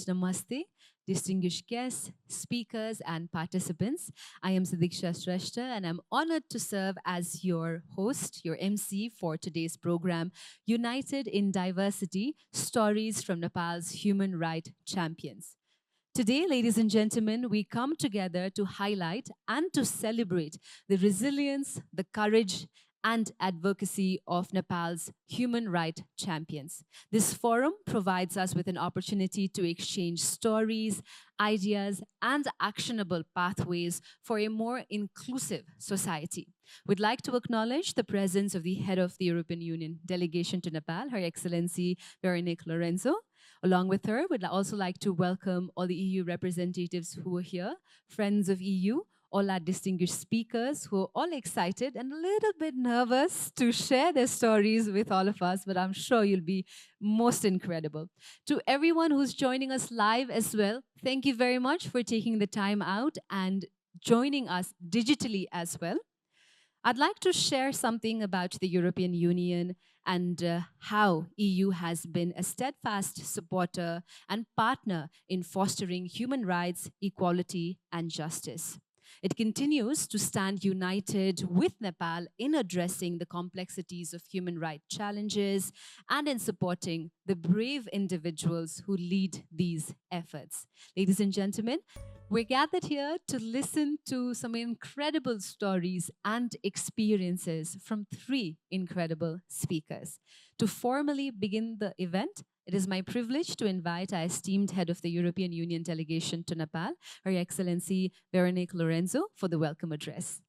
namaste, distinguished guests, speakers, and participants. I am Sadiksha Shrestha, and I'm honored to serve as your host, your MC for today's program, United in Diversity Stories from Nepal's Human Rights Champions. Today, ladies and gentlemen, we come together to highlight and to celebrate the resilience, the courage, and advocacy of Nepal's human rights champions. This forum provides us with an opportunity to exchange stories, ideas, and actionable pathways for a more inclusive society. We'd like to acknowledge the presence of the head of the European Union delegation to Nepal, Her Excellency Veronique Lorenzo. Along with her, we'd also like to welcome all the EU representatives who are here, friends of EU, all our distinguished speakers who are all excited and a little bit nervous to share their stories with all of us, but I'm sure you'll be most incredible. To everyone who's joining us live as well, thank you very much for taking the time out and joining us digitally as well. I'd like to share something about the European Union and how EU has been a steadfast supporter and partner in fostering human rights, equality, and justice. It continues to stand united with Nepal in addressing the complexities of human rights challenges and in supporting the brave individuals who lead these efforts. Ladies and gentlemen, we're gathered here to listen to some incredible stories and experiences from three incredible speakers. To formally begin the event, it is my privilege to invite our esteemed head of the European Union delegation to Nepal, Her Excellency Veronique Lorenzo, for the welcome address.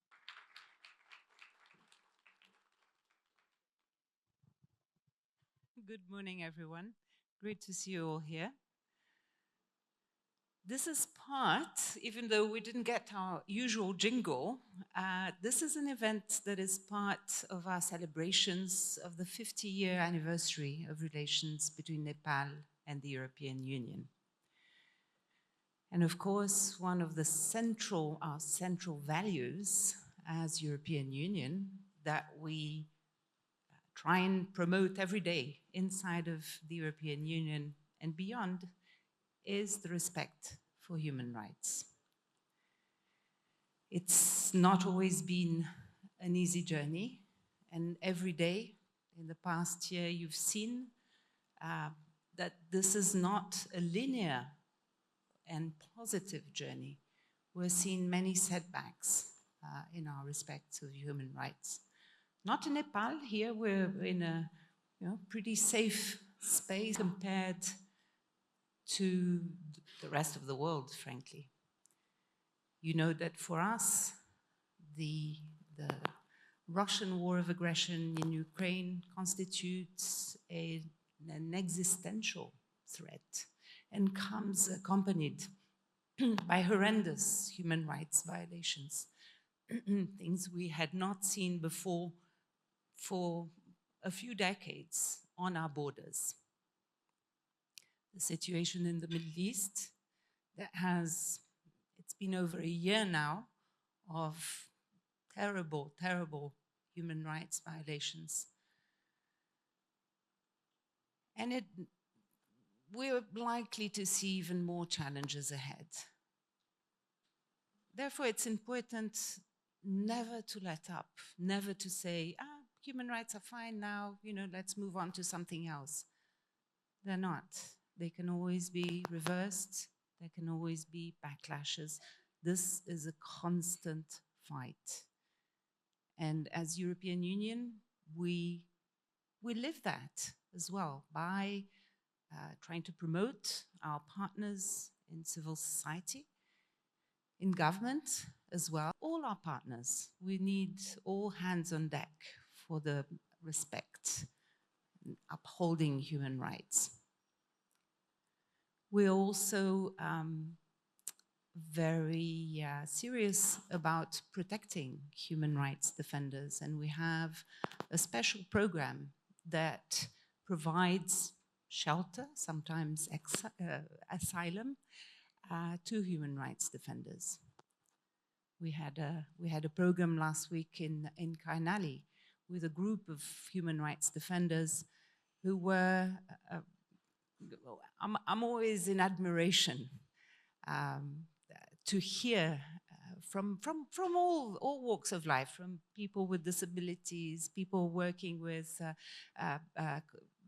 Good morning, everyone. Great to see you all here. This is part, even though we didn't get our usual jingle, this is an event that is part of our celebrations of the 50-year anniversary of relations between Nepal and the European Union. And of course, one of our central values as European Union that we try and promote every day inside of the European Union and beyond is the respect for human rights. It's not always been an easy journey, and every day in the past year you've seen that this is not a linear and positive journey. We're seeing many setbacks in our respect of human rights. Not in Nepal. Here we're in a pretty safe space compared to the rest of the world, frankly. You know that for us, the Russian war of aggression in Ukraine constitutes an existential threat and comes accompanied by horrendous human rights violations, things we had not seen before for a few decades on our borders. The situation in the Middle East it's been over a year now of terrible, terrible human rights violations. And we're likely to see even more challenges ahead. Therefore, it's important never to let up, never to say, human rights are fine now, let's move on to something else. They're not. They can always be reversed. There can always be backlashes. This is a constant fight. And as European Union, we live that as well by trying to promote our partners in civil society, in government as well. All our partners, we need all hands on deck for the respect, upholding human rights. We're also very serious about protecting human rights defenders, and we have a special program that provides shelter, sometimes asylum, to human rights defenders. We had a program last week in Kainali with a group of human rights defenders who were I'm always in admiration um, to hear from all walks of life, from people with disabilities, people working with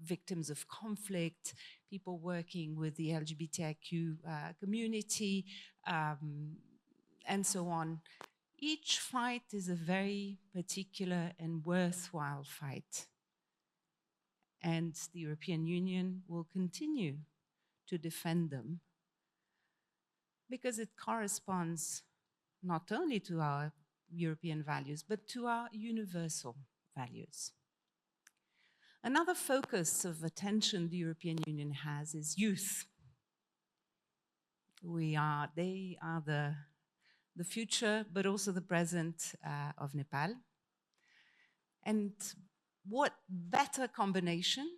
victims of conflict, people working with the LGBTIQ community, um, and so on. Each fight is a very particular and worthwhile fight. And the European Union will continue to defend them because it corresponds not only to our European values, but to our universal values. Another focus of attention the European Union has is youth. They are the future, but also the present of Nepal. And what better combination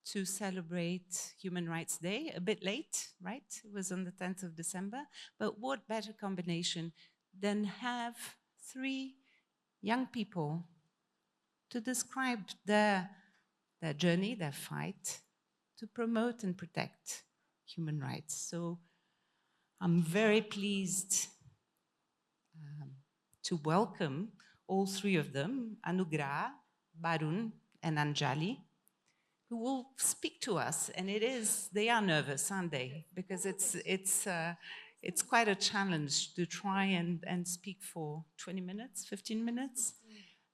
to celebrate Human Rights Day, a bit late, right? It was on the 10th of December, but what better combination than have three young people to describe their journey, their fight, to promote and protect human rights. So I'm very pleased to welcome all three of them, Anugrah, Barun, and Anjali, who will speak to us. And they are nervous, aren't they? Because it's quite a challenge to try and speak for 20 minutes, 15 minutes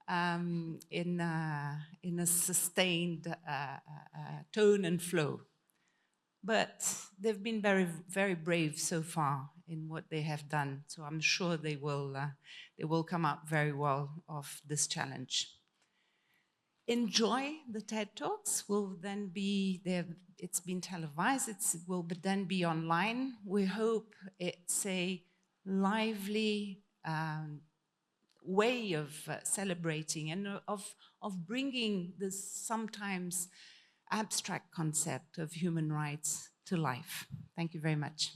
in a sustained tone and flow. But they've been very, very brave so far in what they have done. So I'm sure they will come out very well of this challenge. Enjoy the TED Talks. Will then be there. It's been televised. It will then be online. We hope it's a lively way of celebrating and of bringing this sometimes abstract concept of human rights to life. Thank you very much.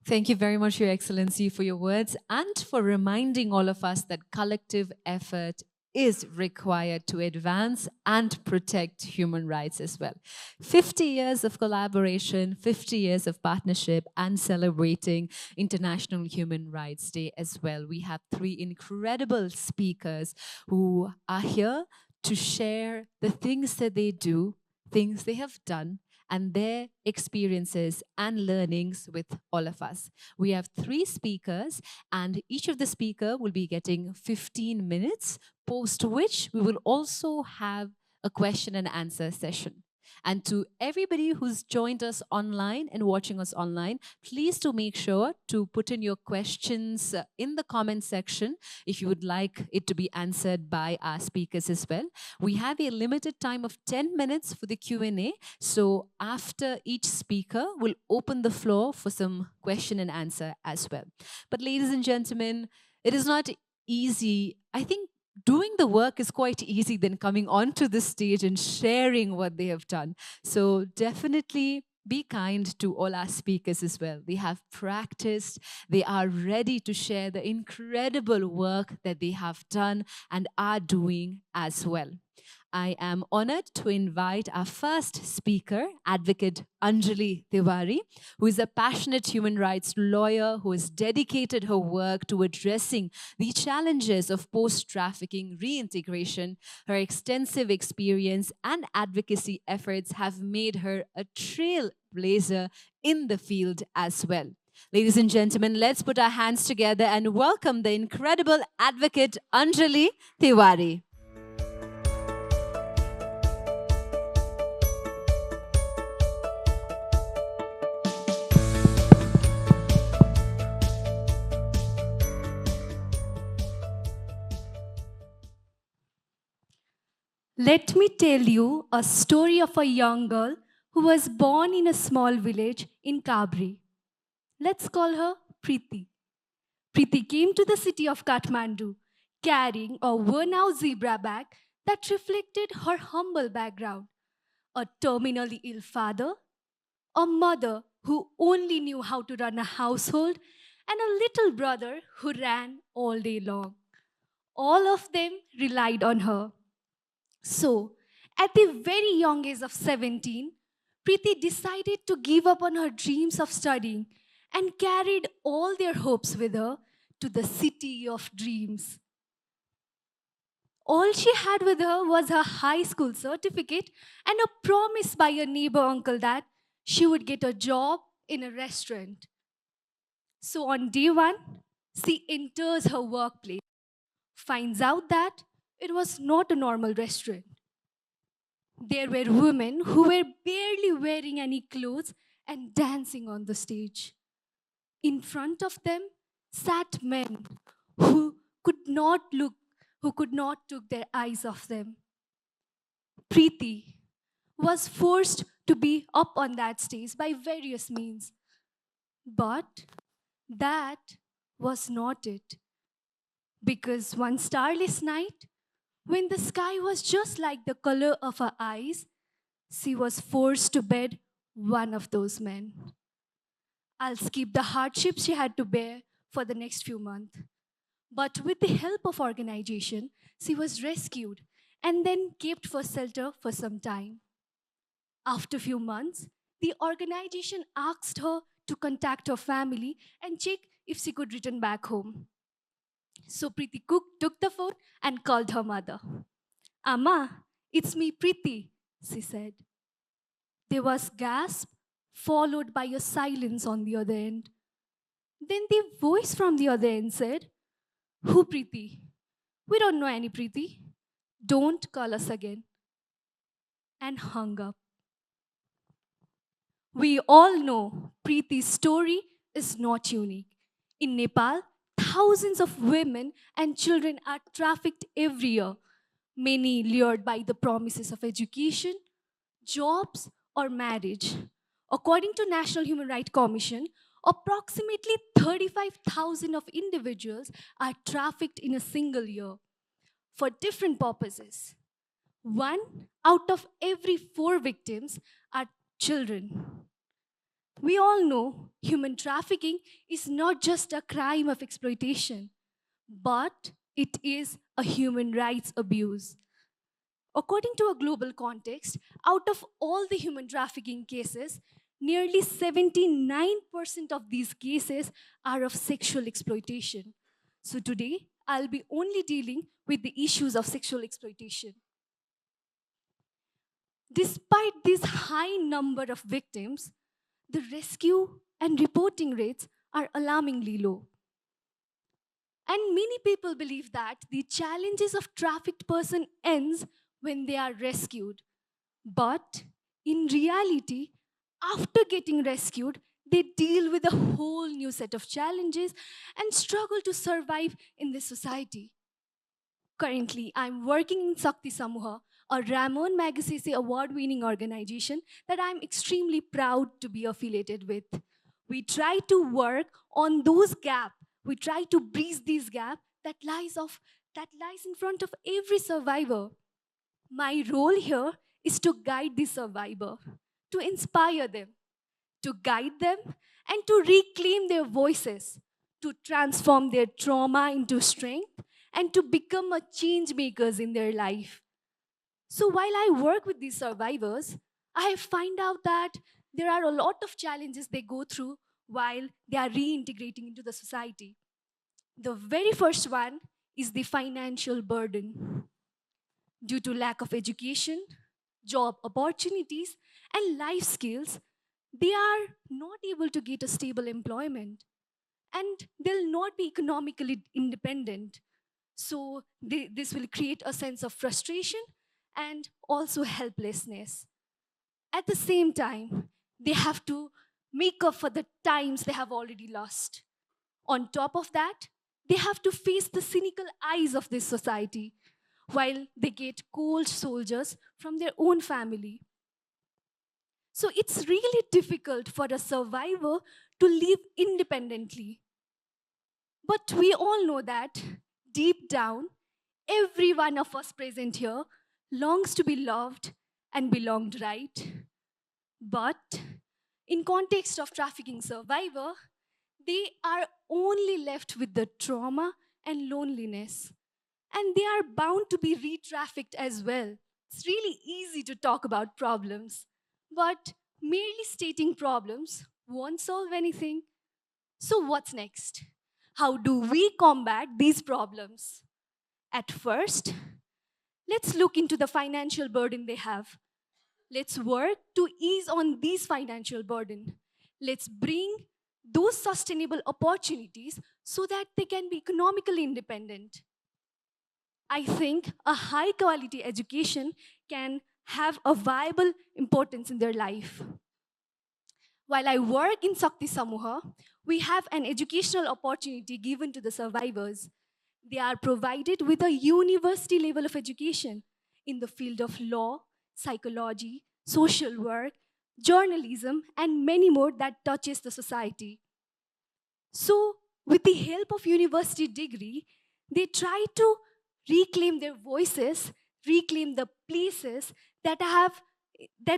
Thank you very much, Your Excellency, for your words and for reminding all of us that collective effort is required to advance and protect human rights as well. 50 years of collaboration, 50 years of partnership, and celebrating International Human Rights Day as well. We have three incredible speakers who are here to share the things that they do, things they have done, and their experiences and learnings with all of us. We have three speakers, and each of the speaker will be getting 15 minutes, post which we will also have a question and answer session. And to everybody who's joined us online and watching us online, please do make sure to put in your questions in the comment section if you would like it to be answered by our speakers as well. We have a limited time of 10 minutes for the Q&A. So after each speaker, we'll open the floor for some question and answer as well. But ladies and gentlemen, it is not easy. I think doing the work is quite easy than coming onto the stage and sharing what they have done. So definitely be kind to all our speakers as well. They have practiced, they are ready to share the incredible work that they have done and are doing as well. I am honored to invite our first speaker, Advocate Anjali Tiwari, who is a passionate human rights lawyer who has dedicated her work to addressing the challenges of post-trafficking reintegration. Her extensive experience and advocacy efforts have made her a trailblazer in the field as well. Ladies and gentlemen, let's put our hands together and welcome the incredible Advocate Anjali Tiwari. Let me tell you a story of a young girl who was born in a small village in Kabri. Let's call her Preeti. Preeti came to the city of Kathmandu carrying a worn-out zebra bag that reflected her humble background, a terminally ill father, a mother who only knew how to run a household, and a little brother who ran all day long. All of them relied on her. So, at the very young age of 17, Preeti decided to give up on her dreams of studying and carried all their hopes with her to the city of dreams. All she had with her was her high school certificate and a promise by a neighbor uncle that she would get a job in a restaurant. So on day one, she enters her workplace, finds out that it was not a normal restaurant. There were women who were barely wearing any clothes and dancing on the stage. In front of them sat men who could not look, who could not take their eyes off them. Preeti was forced to be up on that stage by various means. But that was not it. Because one starless night, when the sky was just like the color of her eyes, she was forced to bed one of those men. I'll skip the hardships she had to bear for the next few months. But with the help of organization, she was rescued and then kept for shelter for some time. After a few months, the organization asked her to contact her family and check if she could return back home. So Preeti Cook took the phone and called her mother. Amma, it's me, Preeti, she said. There was gasp, followed by a silence on the other end. Then the voice from the other end said, Who Preeti? We don't know any Preeti. Don't call us again. And hung up. We all know Preeti's story is not unique. In Nepal, thousands of women and children are trafficked every year, many lured by the promises of education, jobs, or marriage. According to National Human Rights Commission, approximately 35,000 of individuals are trafficked in a single year for different purposes. One out of every four victims are children. We all know human trafficking is not just a crime of exploitation, but it is a human rights abuse. According to a global context, out of all the human trafficking cases, nearly 79% of these cases are of sexual exploitation. So today, I'll be only dealing with the issues of sexual exploitation. Despite this high number of victims, the rescue and reporting rates are alarmingly low. And many people believe that the challenges of trafficked person ends when they are rescued. But in reality, after getting rescued, they deal with a whole new set of challenges and struggle to survive in this society. Currently, I'm working in Sakti Samuha, a Ramon Magsaysay award-winning organization that I'm extremely proud to be affiliated with. We try to work on those gaps. We try to bridge these gaps that lies in front of every survivor. My role here is to guide the survivor, to inspire them, to guide them, and to reclaim their voices, to transform their trauma into strength, and to become a change makers in their life. So while I work with these survivors, I find out that there are a lot of challenges they go through while they are reintegrating into the society. The very first one is the financial burden. Due to lack of education, job opportunities, and life skills, they are not able to get a stable employment and they'll not be economically independent. So, this will create a sense of frustration and also helplessness. At the same time, they have to make up for the times they have already lost. On top of that, they have to face the cynical eyes of this society while they get cold soldiers from their own family. So it's really difficult for a survivor to live independently. But we all know that deep down, every one of us present here longs to be loved and belonged, right? But in context of trafficking survivor, they are only left with the trauma and loneliness. And they are bound to be re-trafficked as well. It's really easy to talk about problems, but Merely stating problems won't solve anything. So, what's next? How do we combat these problems? At first, let's look into the financial burden they have. Let's work to ease on these financial burden. Let's bring those sustainable opportunities so that they can be economically independent. I think a high quality education can have a viable importance in their life. While I work in Sakti Samuha, we have an educational opportunity given to the survivors. They are provided with a university level of education in the field of law, psychology, social work, journalism, and many more that touches the society. So, with the help of university degree, they try to reclaim their voices, reclaim the places that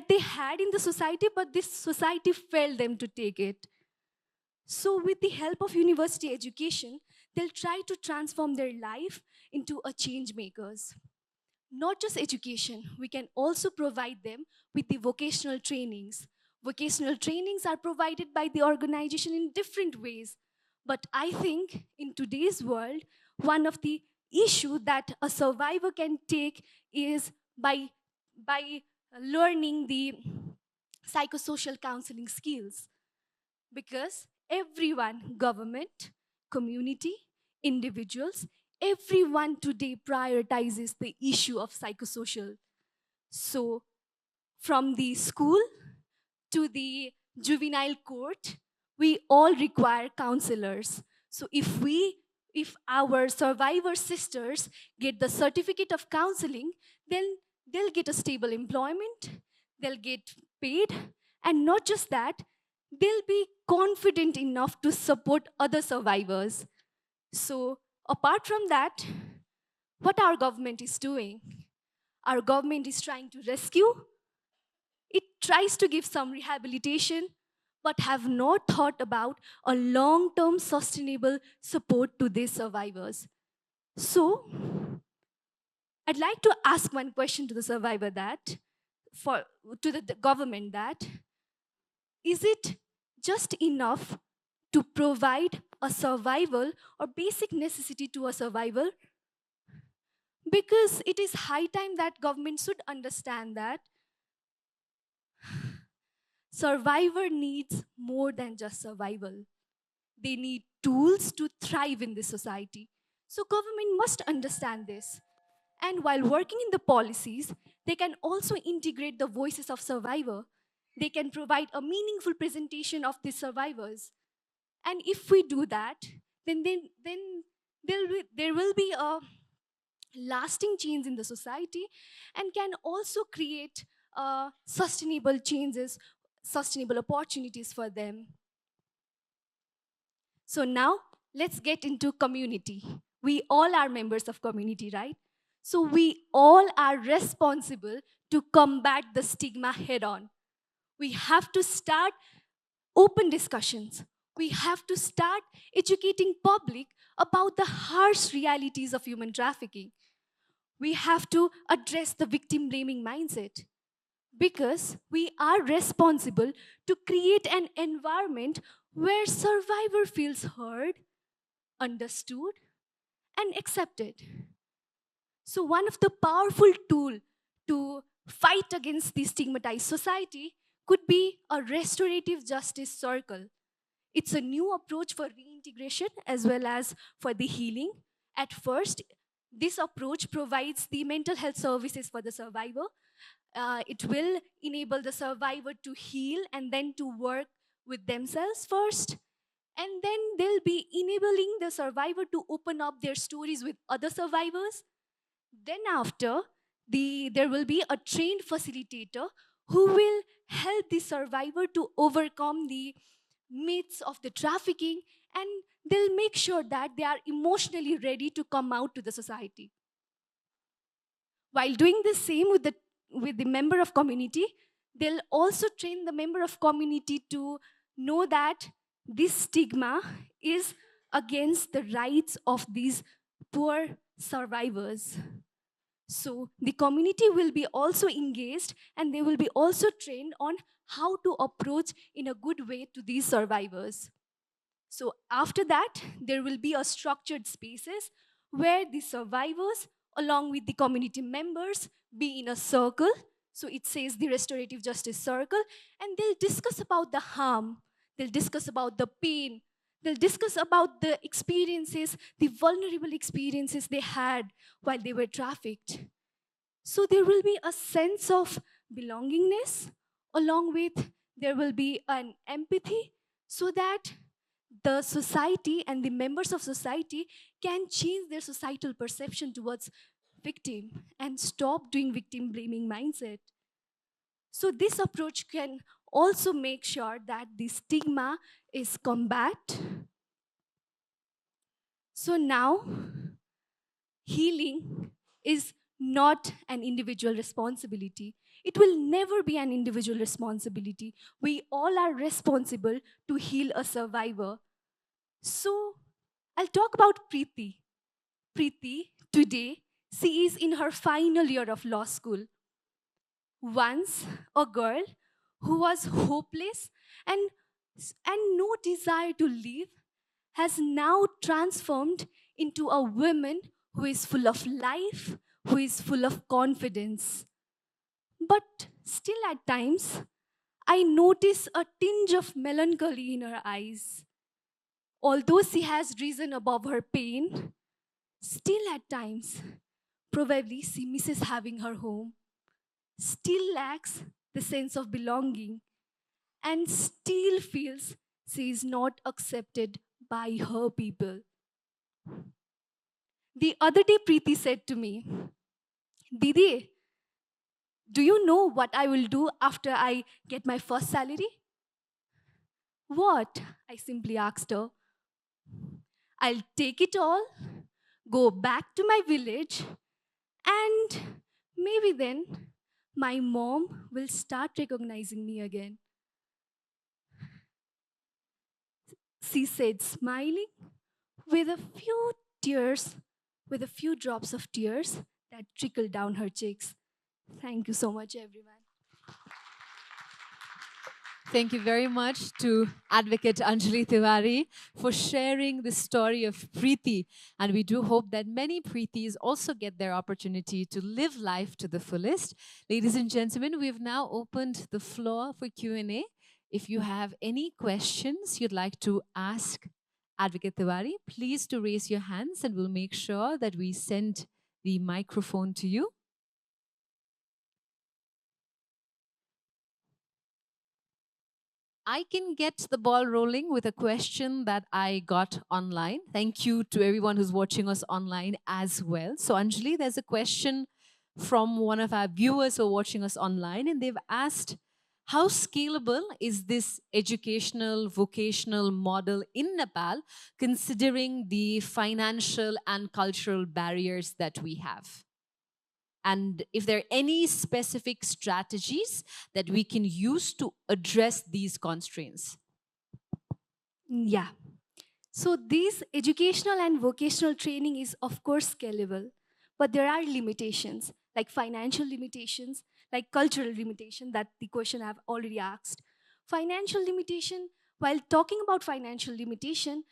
they had in the society, but this society failed them to take it. So, with the help of university education, they'll try to transform their life into a change makers. Not just education, we can also provide them with the vocational trainings. Vocational trainings are provided by the organization in different ways. But I think in today's world, one of the issue that a survivor can take is by learning the psychosocial counseling skills, because everyone, government, community, individuals, everyone today prioritizes the issue of psychosocial. So, from the school to the juvenile court, we all require counselors. So, if our survivor sisters get the certificate of counseling, then they'll get a stable employment, they'll get paid, and not just that, they'll be confident enough to support other survivors. So, apart from that, what our government is doing, our government is trying to rescue, it tries to give some rehabilitation, but have not thought about a long term sustainable support to these survivors. So, I'd like to ask one question to the survivor that, for to the government, that is it just enough to provide a survival or basic necessity to a survival? Because it is high time that government should understand that survivor needs more than just survival. They need tools to thrive in this society. So government must understand this. And while working in the policies, they can also integrate the voices of survivor. They can provide a meaningful presentation of the survivors. And if we do that, then there will be a lasting change in the society and can also create sustainable changes, sustainable opportunities for them. So now let's get into community. We all are members of community, right? So we all are responsible to combat the stigma head on. We have to start open discussions. We have to start educating public about the harsh realities of human trafficking. We have to address the victim blaming mindset, because we are responsible to create an environment where survivor feels heard, understood, and accepted. So one of the powerful tool to fight against the stigmatized society could be a restorative justice circle. It's a new approach for reintegration as well as for the healing. At first, this approach provides the mental health services for the survivor. It will enable the survivor to heal and then to work with themselves first. And then they'll be enabling the survivor to open up their stories with other survivors. Then, after, there will be a trained facilitator who will help the survivor to overcome the myths of the trafficking, and they'll make sure that they are emotionally ready to come out to the society. While doing the same with the member of community, they'll also train the member of community to know that this stigma is against the rights of these poor survivors. So the community will be also engaged and they will be also trained on how to approach in a good way to these survivors. So after that, there will be a structured spaces where the survivors, along with the community members, be in a circle. So it says the restorative justice circle, and they'll discuss about the harm, they'll discuss about the pain, they'll discuss about the experiences, the vulnerable experiences they had while they were trafficked. So there will be a sense of belongingness, along with there will be an empathy, so that the society and the members of society can change their societal perception towards victim and stop doing victim blaming mindset. So this approach can also make sure that the stigma is combat. So now healing is not an individual responsibility. It will never be an individual responsibility. We all are responsible to heal a survivor. So I'll talk about Preeti. Preeti, today, she is in her final year of law school. Once a girl who was hopeless and, and no desire to live has now transformed into a woman who is full of life, who is full of confidence. But still, at times, I notice a tinge of melancholy in her eyes. Although she has risen above her pain, still at times, probably she misses having her home, still lacks the sense of belonging, and still feels she is not accepted by her people. The other day, Preeti said to me, Didi, do you know what I will do after I get my first salary? What? I simply asked her. I'll take it all, go back to my village, and maybe then my mom will start recognizing me again. She said, smiling with a few tears, with a few drops of tears that trickled down her cheeks. Thank you so much, everyone. Thank you very much to Advocate Anjali Tiwari for sharing the story of Preeti. And we do hope that many Preetis also get their opportunity to live life to the fullest. Ladies and gentlemen, we've now opened the floor for Q&A. If you have any questions you'd like to ask Advocate Tiwari, please to raise your hands and we'll make sure that we send the microphone to you. I can get the ball rolling with a question that I got online. Thank you to everyone who's watching us online as well. So, Anjali, there's a question from one of our viewers who are watching us online, and they've asked, how scalable is this educational, vocational model in Nepal, considering the financial and cultural barriers that we have? And if there are any specific strategies that we can use to address these constraints. Yeah. So, this educational and vocational training is, of course, scalable, but there are limitations, like financial limitations, like cultural limitation that the question I've already asked. Financial limitation, while talking about financial limitation,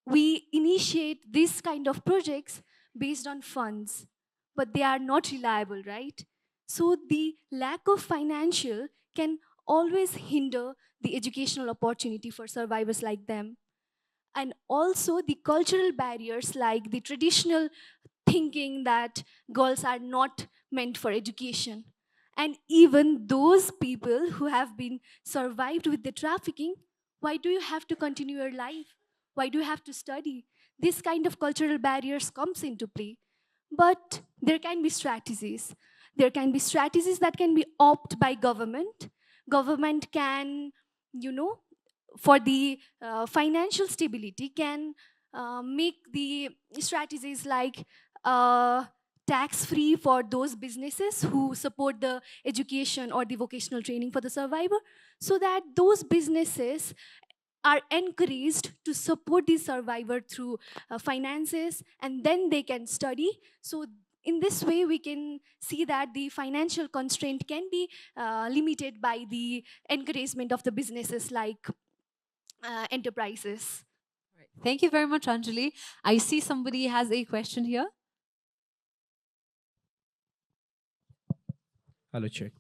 we initiate this kind of projects based on funds, but they are not reliable, right? So, the lack of financial can always hinder the educational opportunity for survivors like them. And also the cultural barriers, like the traditional thinking that girls are not meant for education, and even those people who have been survived with the trafficking, why do you have to continue your life, why do you have to study? This kind of cultural barriers comes into play. But there can be strategies, there can be strategies that can be opted by government. Government can, you know, for the financial stability, can make the strategies like tax free for those businesses who support the education or the vocational training for the survivor, so that those businesses are encouraged to support the survivor through finances, and then they can study. So in this way, we can see that the financial constraint can be limited by the encouragement of the businesses like enterprises. Right. Thank you very much, Anjali. I see somebody has a question here. Hello, Chair.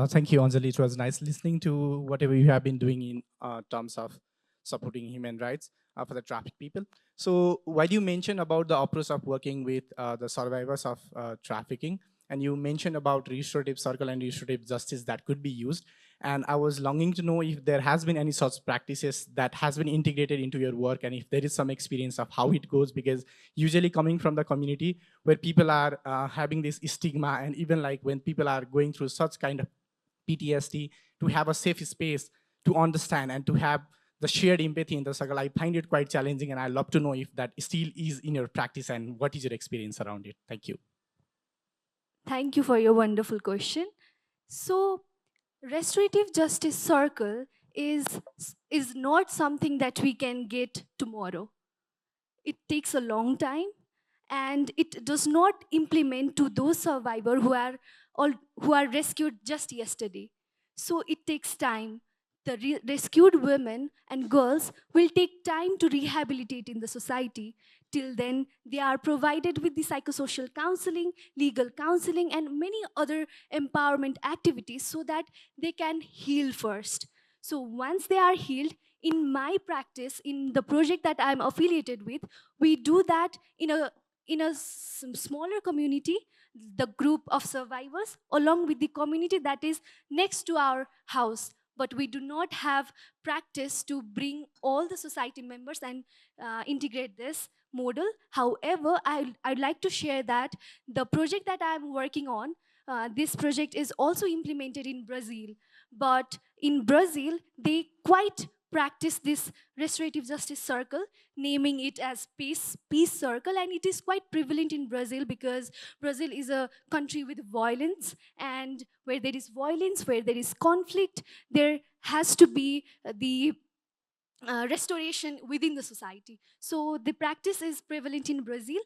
Thank you, Anjali. It was nice listening to whatever you have been doing in terms of supporting human rights for the traffic people. So while you mentioned about the approach of working with the survivors of trafficking, and you mentioned about restorative circle and restorative justice that could be used, and I was longing to know if there has been any such practices that has been integrated into your work, and if there is some experience of how it goes, because usually coming from the community where people are having this stigma, and even like when people are going through such kind of PTSD, to have a safe space to understand and to have the shared empathy in the circle, I find it quite challenging, and I love to know if that still is in your practice and what is your experience around it. Thank you. Thank you for your wonderful question. So, restorative justice circle is is not something that we can get tomorrow. It takes a long time, and it does not implement to those survivors all, who are rescued just yesterday. So it takes time. The rescued women and girls will take time to rehabilitate in the society. Till then, they are provided with the psychosocial counseling, legal counseling, and many other empowerment activities so that they can heal first. So once they are healed, in my practice, in the project that I'm affiliated with, we do that in a smaller community, the group of survivors, along with the community that is next to our house. But we do not have practice to bring all the society members and integrate this model. However, I'd like to share that the project that I'm working on, this project is also implemented in Brazil. But in Brazil, they quite practice this restorative justice circle, naming it as peace circle, and it is quite prevalent in Brazil because Brazil is a country with violence, and where there is violence, where there is conflict, there has to be the restoration within the society. So the practice is prevalent in Brazil,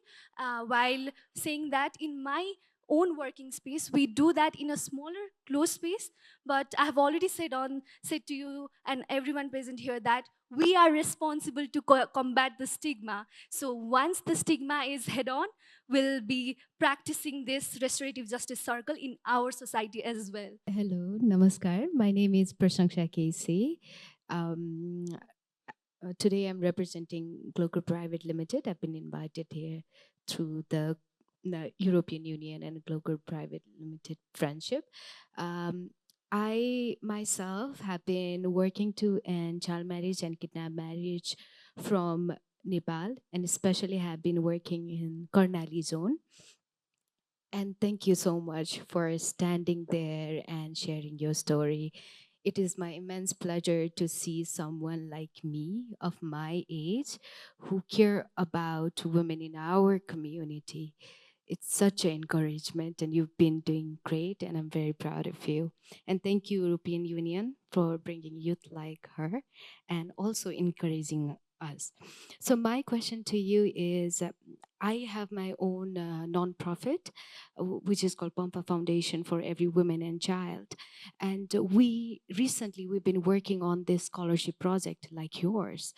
while saying that in my own working space, we do that in a smaller, closed space. But I have already said to you and everyone present here that we are responsible to combat the stigma. So once the stigma is head on, we'll be practicing this restorative justice circle in our society as well. Hello, namaskar. My name is Prashangsha Casey. Today I'm representing Global Private Limited. I've been invited here through the European Union and Global Private Limited friendship. Um, I myself have been working to end child marriage and kidnap marriage from Nepal, and especially have been working in Karnali zone. And thank you so much for standing there and sharing your story. It is my immense pleasure to see someone like me of my age who care about women in our community. It's such an encouragement, and you've been doing great, and I'm very proud of you. And thank you, European Union, for bringing youth like her and also encouraging us. So my question to you is, I have my own nonprofit, which is called Pampa Foundation for Every Woman and Child. And we've been working on this scholarship project like yours.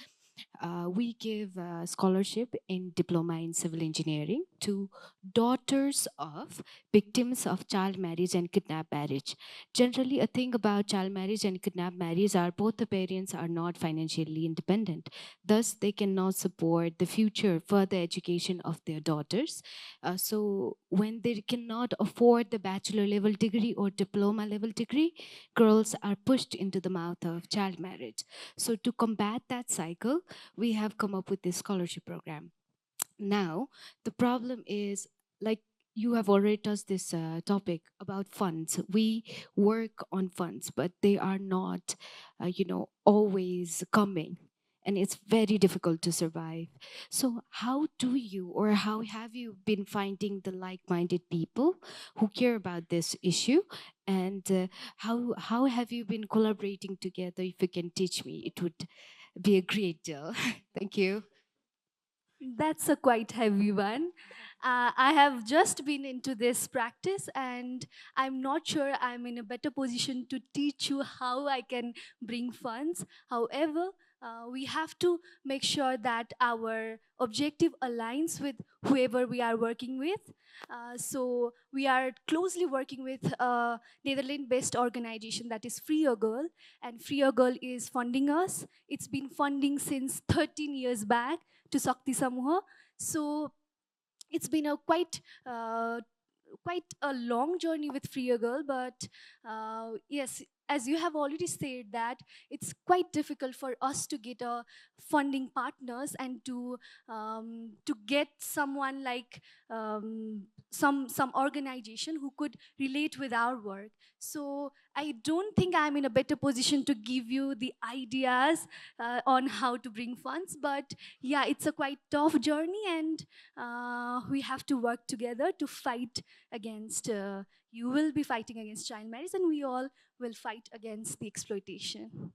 We give scholarship in diploma in civil engineering to daughters of victims of child marriage and kidnap marriage. Generally, a thing about child marriage and kidnap marriage are both the parents are not financially independent. Thus, they cannot support the future further education of their daughters. So, when they cannot afford the bachelor level degree or diploma level degree, girls are pushed into the mouth of child marriage. So, to combat that cycle, we have come up with this scholarship program. Now, the problem is, like, you have already touched this topic about funds. We work on funds, but they are not, always coming. And it's very difficult to survive. So, how do you, or how have you been finding the like minded people who care about this issue? And how have you been collaborating together? If you can teach me, it would be a great deal. Thank you. That's a quite heavy one. I have just been into this practice, and I'm not sure I'm in a better position to teach you how I can bring funds. However, we have to make sure that our objective aligns with whoever we are working with. So we are closely working with a Netherlands-based organization that is Free a Girl, and Free a Girl is funding us. It's been funding since 13 years back to Sakti Samuha. So it's been a quite a long journey with Free a Girl, but yes, as you have already said that it's quite difficult for us to get a funding partners and to get someone like some organization who could relate with our work. So I don't think I'm in a better position to give you the ideas on how to bring funds, but yeah, it's a quite tough journey, and we have to work together to fight against, you will be fighting against child marriage, and we all will fight against the exploitation.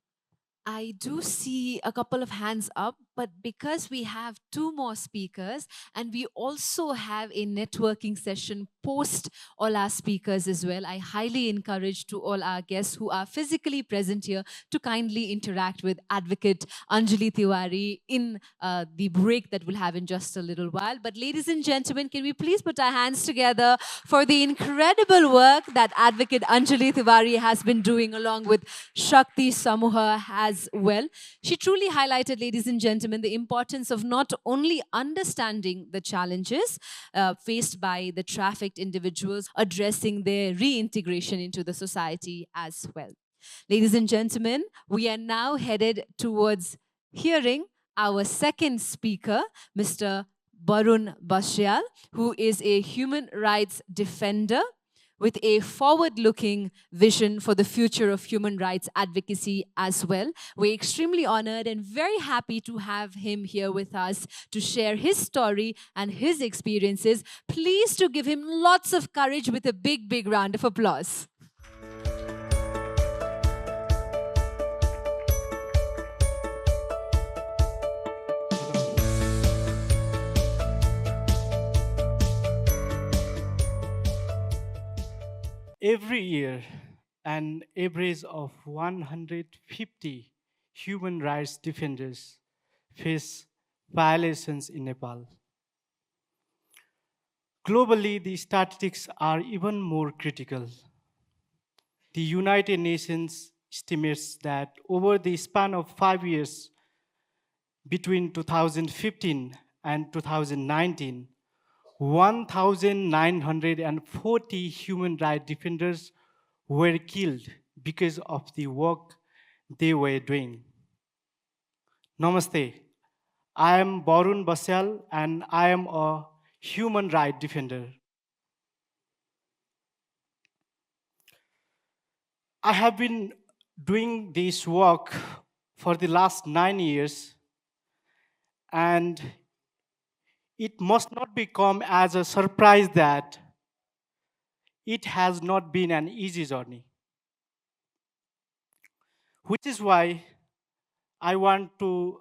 I do see a couple of hands up, but because we have two more speakers and we also have a networking session post all our speakers as well, I highly encourage to all our guests who are physically present here to kindly interact with Advocate Anjali Tiwari in the break that we'll have in just a little while. But ladies and gentlemen, can we please put our hands together for the incredible work that Advocate Anjali Tiwari has been doing along with Shakti Samuha as well. She truly highlighted, ladies and gentlemen, the importance of not only understanding the challenges faced by the trafficked individuals, addressing their reintegration into the society as well. Ladies and gentlemen, we are now headed towards hearing our second speaker, Mr. Barun Bashyal, who is a human rights defender with a forward looking vision for the future of human rights advocacy as well. We're extremely honored and very happy to have him here with us to share his story and his experiences. Please to give him lots of courage with a big, big round of applause. Every year, an average of 150 human rights defenders face violations in Nepal. Globally, the statistics are even more critical. The United Nations estimates that over the span of 5 years, between 2015 and 2019, 1,940 human rights defenders were killed because of the work they were doing. Namaste. I am Barun Basel and I am a human rights defender. I have been doing this work for the last 9 years, and it must not become as a surprise that it has not been an easy journey. Which is why I want to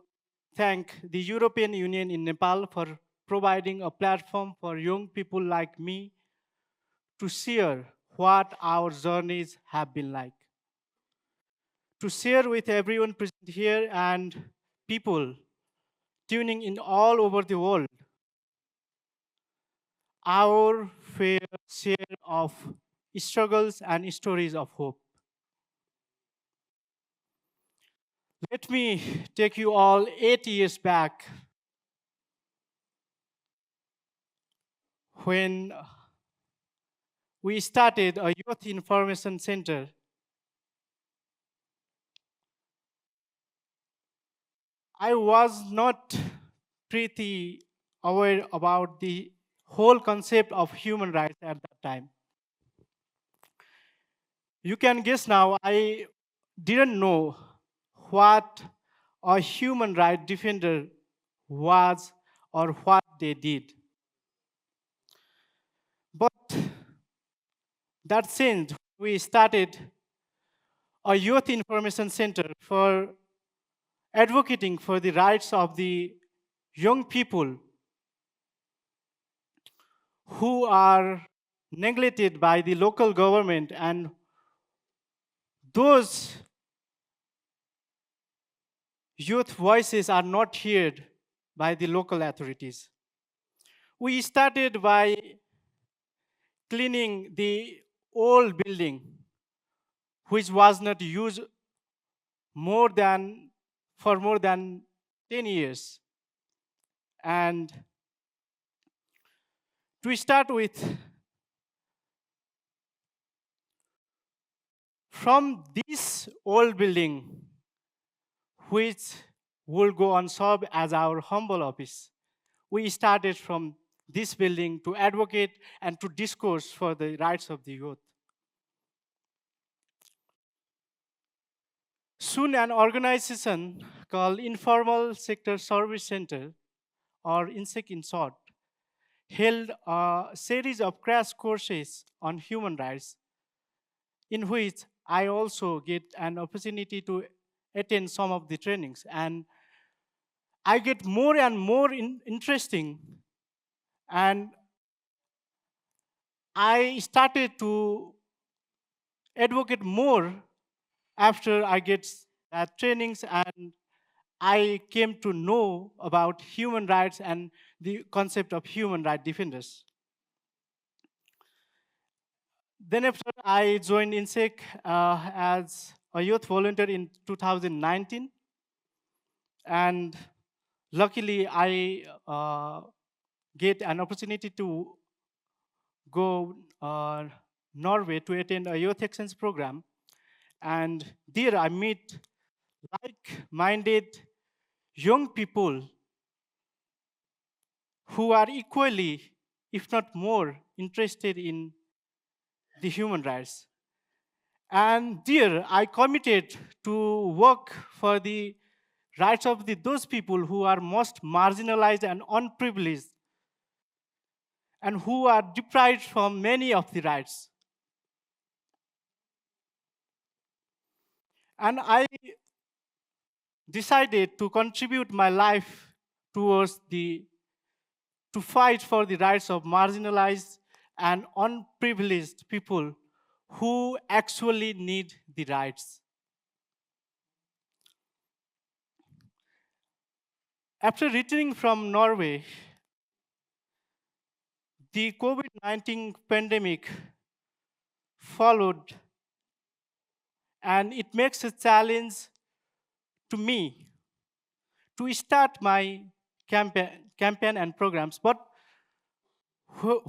thank the European Union in Nepal for providing a platform for young people like me to share what our journeys have been like. To share with everyone present here and people tuning in all over the world our fair share of struggles and stories of hope. Let me take you all 8 years back when we started a youth information center. I was not pretty aware about the whole concept of human rights at that time. You can guess now, I didn't know what a human rights defender was or what they did. But that since we started a youth information center for advocating for the rights of the young people, who are neglected by the local government, and those youth voices are not heard by the local authorities. We started by cleaning the old building, which was not used more than for more than 10 years. And to start with, from this old building, which will go on serve as our humble office, we started from this building to advocate and to discourse for the rights of the youth. Soon, an organization called Informal Sector Service Center, or INSEC in short, held a series of crash courses on human rights, in which I also get an opportunity to attend some of the trainings. And I get more and more interesting, and I started to advocate more after I get that trainings, and I came to know about human rights and the concept of human rights defenders. Then after I joined INSEC as a youth volunteer in 2019, and luckily I get an opportunity to go Norway to attend a youth exchange program, and there I meet like-minded young people who are equally, if not more, interested in the human rights. And there I committed to work for the rights of those people who are most marginalized and unprivileged, and who are deprived from many of the rights. And I decided to contribute my life towards to fight for the rights of marginalized and unprivileged people who actually need the rights. After returning from Norway, the COVID-19 pandemic followed, and it makes a challenge to me to start my campaign and programs. But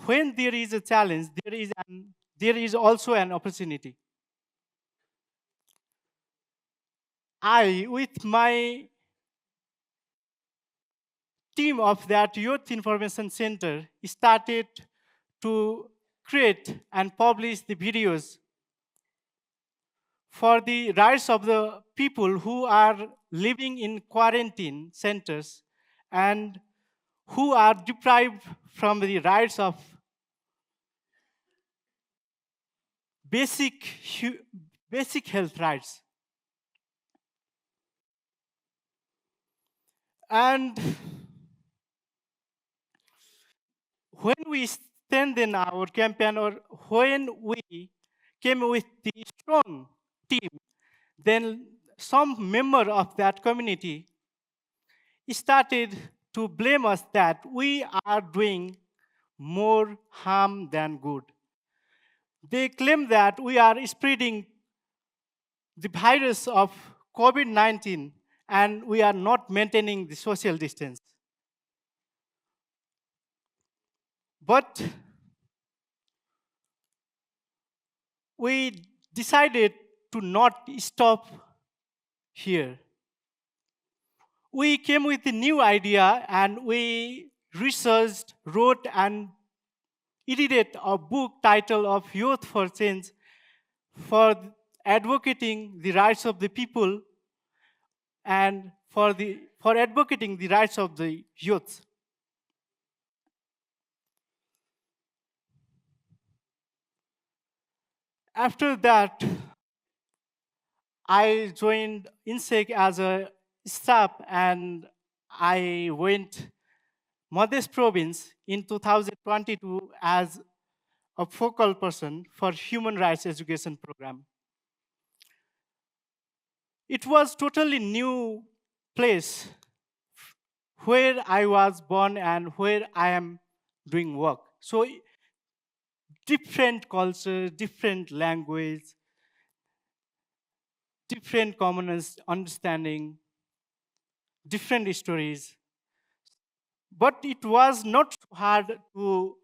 when there is a challenge, there is also an opportunity. I, with my team of that Youth Information Center, started to create and publish the videos for the rights of the people who are living in quarantine centers and who are deprived from the rights of basic, basic health rights. And when we stand in our campaign, or when we came with the strong team, then some member of that community started to blame us that we are doing more harm than good. They claim that we are spreading the virus of COVID-19 and we are not maintaining the social distance. But we decided to not stop here. We came with a new idea and we researched, wrote, and edited a book titled of Youth for Change for advocating the rights of the people and for advocating the rights of the youth. After that, I joined INSEC as a staff, and I went Madhya province in 2022 as a focal person for human rights education program. It was totally new place where I was born and where I am doing work. So different culture, different language, different common understanding, different stories. But it was not hard to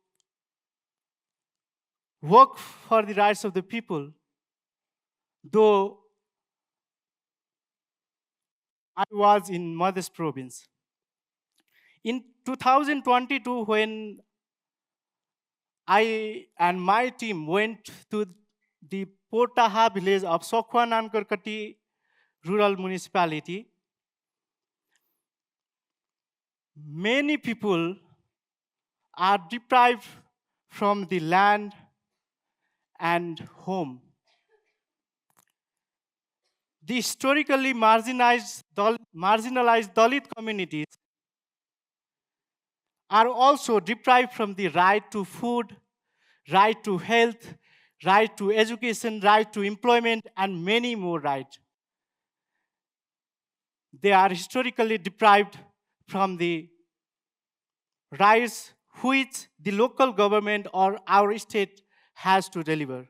work for the rights of the people, though I was in Madhya province. In 2022, when I and my team went to the Potaha village of Sokwanankarkati rural municipality, many people are deprived from the land and home. The historically marginalized Dalit communities are also deprived from the right to food, right to health, right to education, right to employment, and many more rights. They are historically deprived from the rights which the local government or our state has to deliver.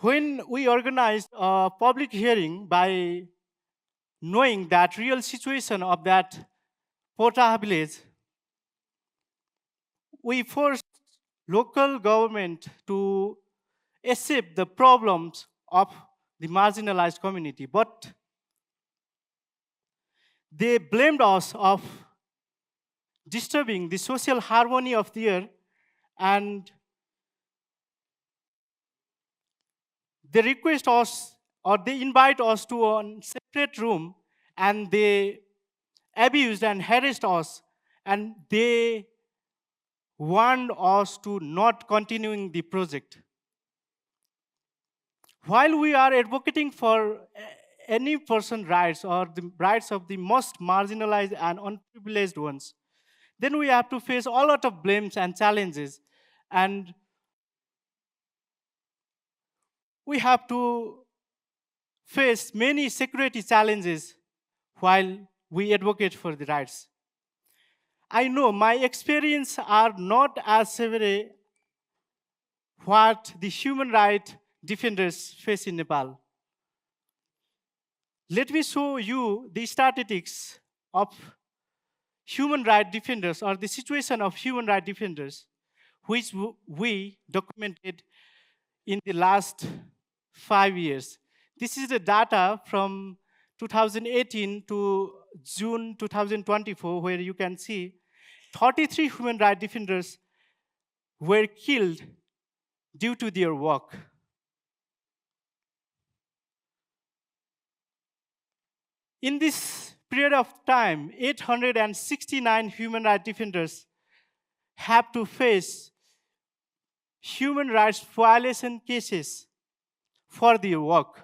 When we organized a public hearing by knowing that real situation of that Pota village, we forced local government to accept the problems of the marginalized community, but they blamed us of disturbing the social harmony of the earth, and they request us or they invite us to a separate room, and they abused and harassed us, and they warned us to not continuing the project. While we are advocating for any person rights or the rights of the most marginalized and unprivileged ones, then we have to face a lot of blames and challenges, and we have to face many security challenges while we advocate for the rights. I know my experience are not as severe what the human rights defenders face in Nepal. Let me show you the statistics of human rights defenders or the situation of human rights defenders, which we documented in the last 5 years. This is the data from 2018 to June 2024, where you can see 33 human rights defenders were killed due to their work. In this period of time, 869 human rights defenders have to face human rights violation cases for their work.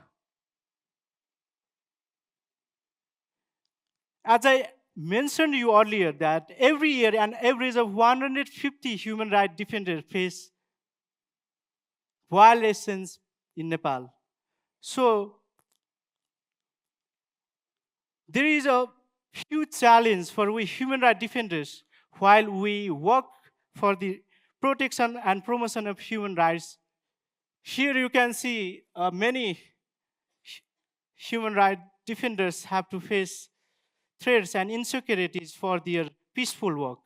As I mentioned you earlier that every year an average of 150 human rights defenders face violations in Nepal. So there is a huge challenge for we human rights defenders while we work for the protection and promotion of human rights. Here you can see many human rights defenders have to face threats and insecurities for their peaceful work.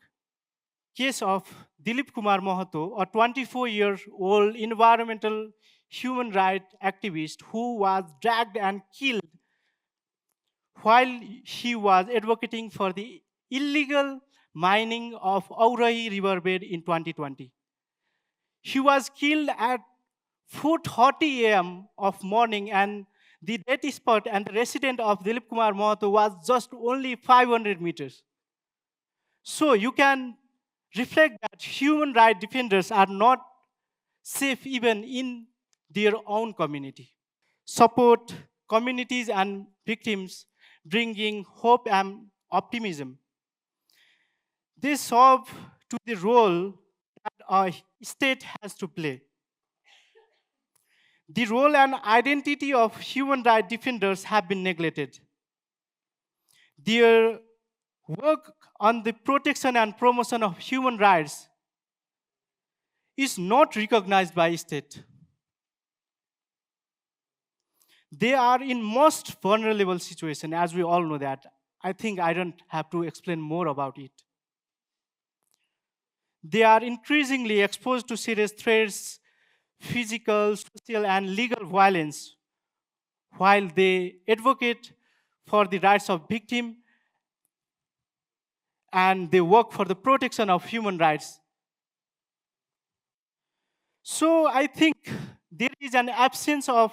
Case of Dilip Kumar Mahato, a 24-year-old environmental human rights activist who was dragged and killed while he was advocating for the illegal mining of Aurahi riverbed in 2020. He was killed at 4:30 a.m. of morning, and the death spot and the resident of Dilip Kumar Mahato was just only 500 meters. So you can reflect that human rights defenders are not safe even in their own community. Support communities and victims, bringing hope and optimism. They serve to the role that a state has to play. The role and identity of human rights defenders have been neglected. Their work on the protection and promotion of human rights is not recognized by state. They are in most vulnerable situation, as we all know that. I think I don't have to explain more about it. They are increasingly exposed to serious threats, physical, social, and legal violence, while they advocate for the rights of victims and they work for the protection of human rights. So I think there is an absence of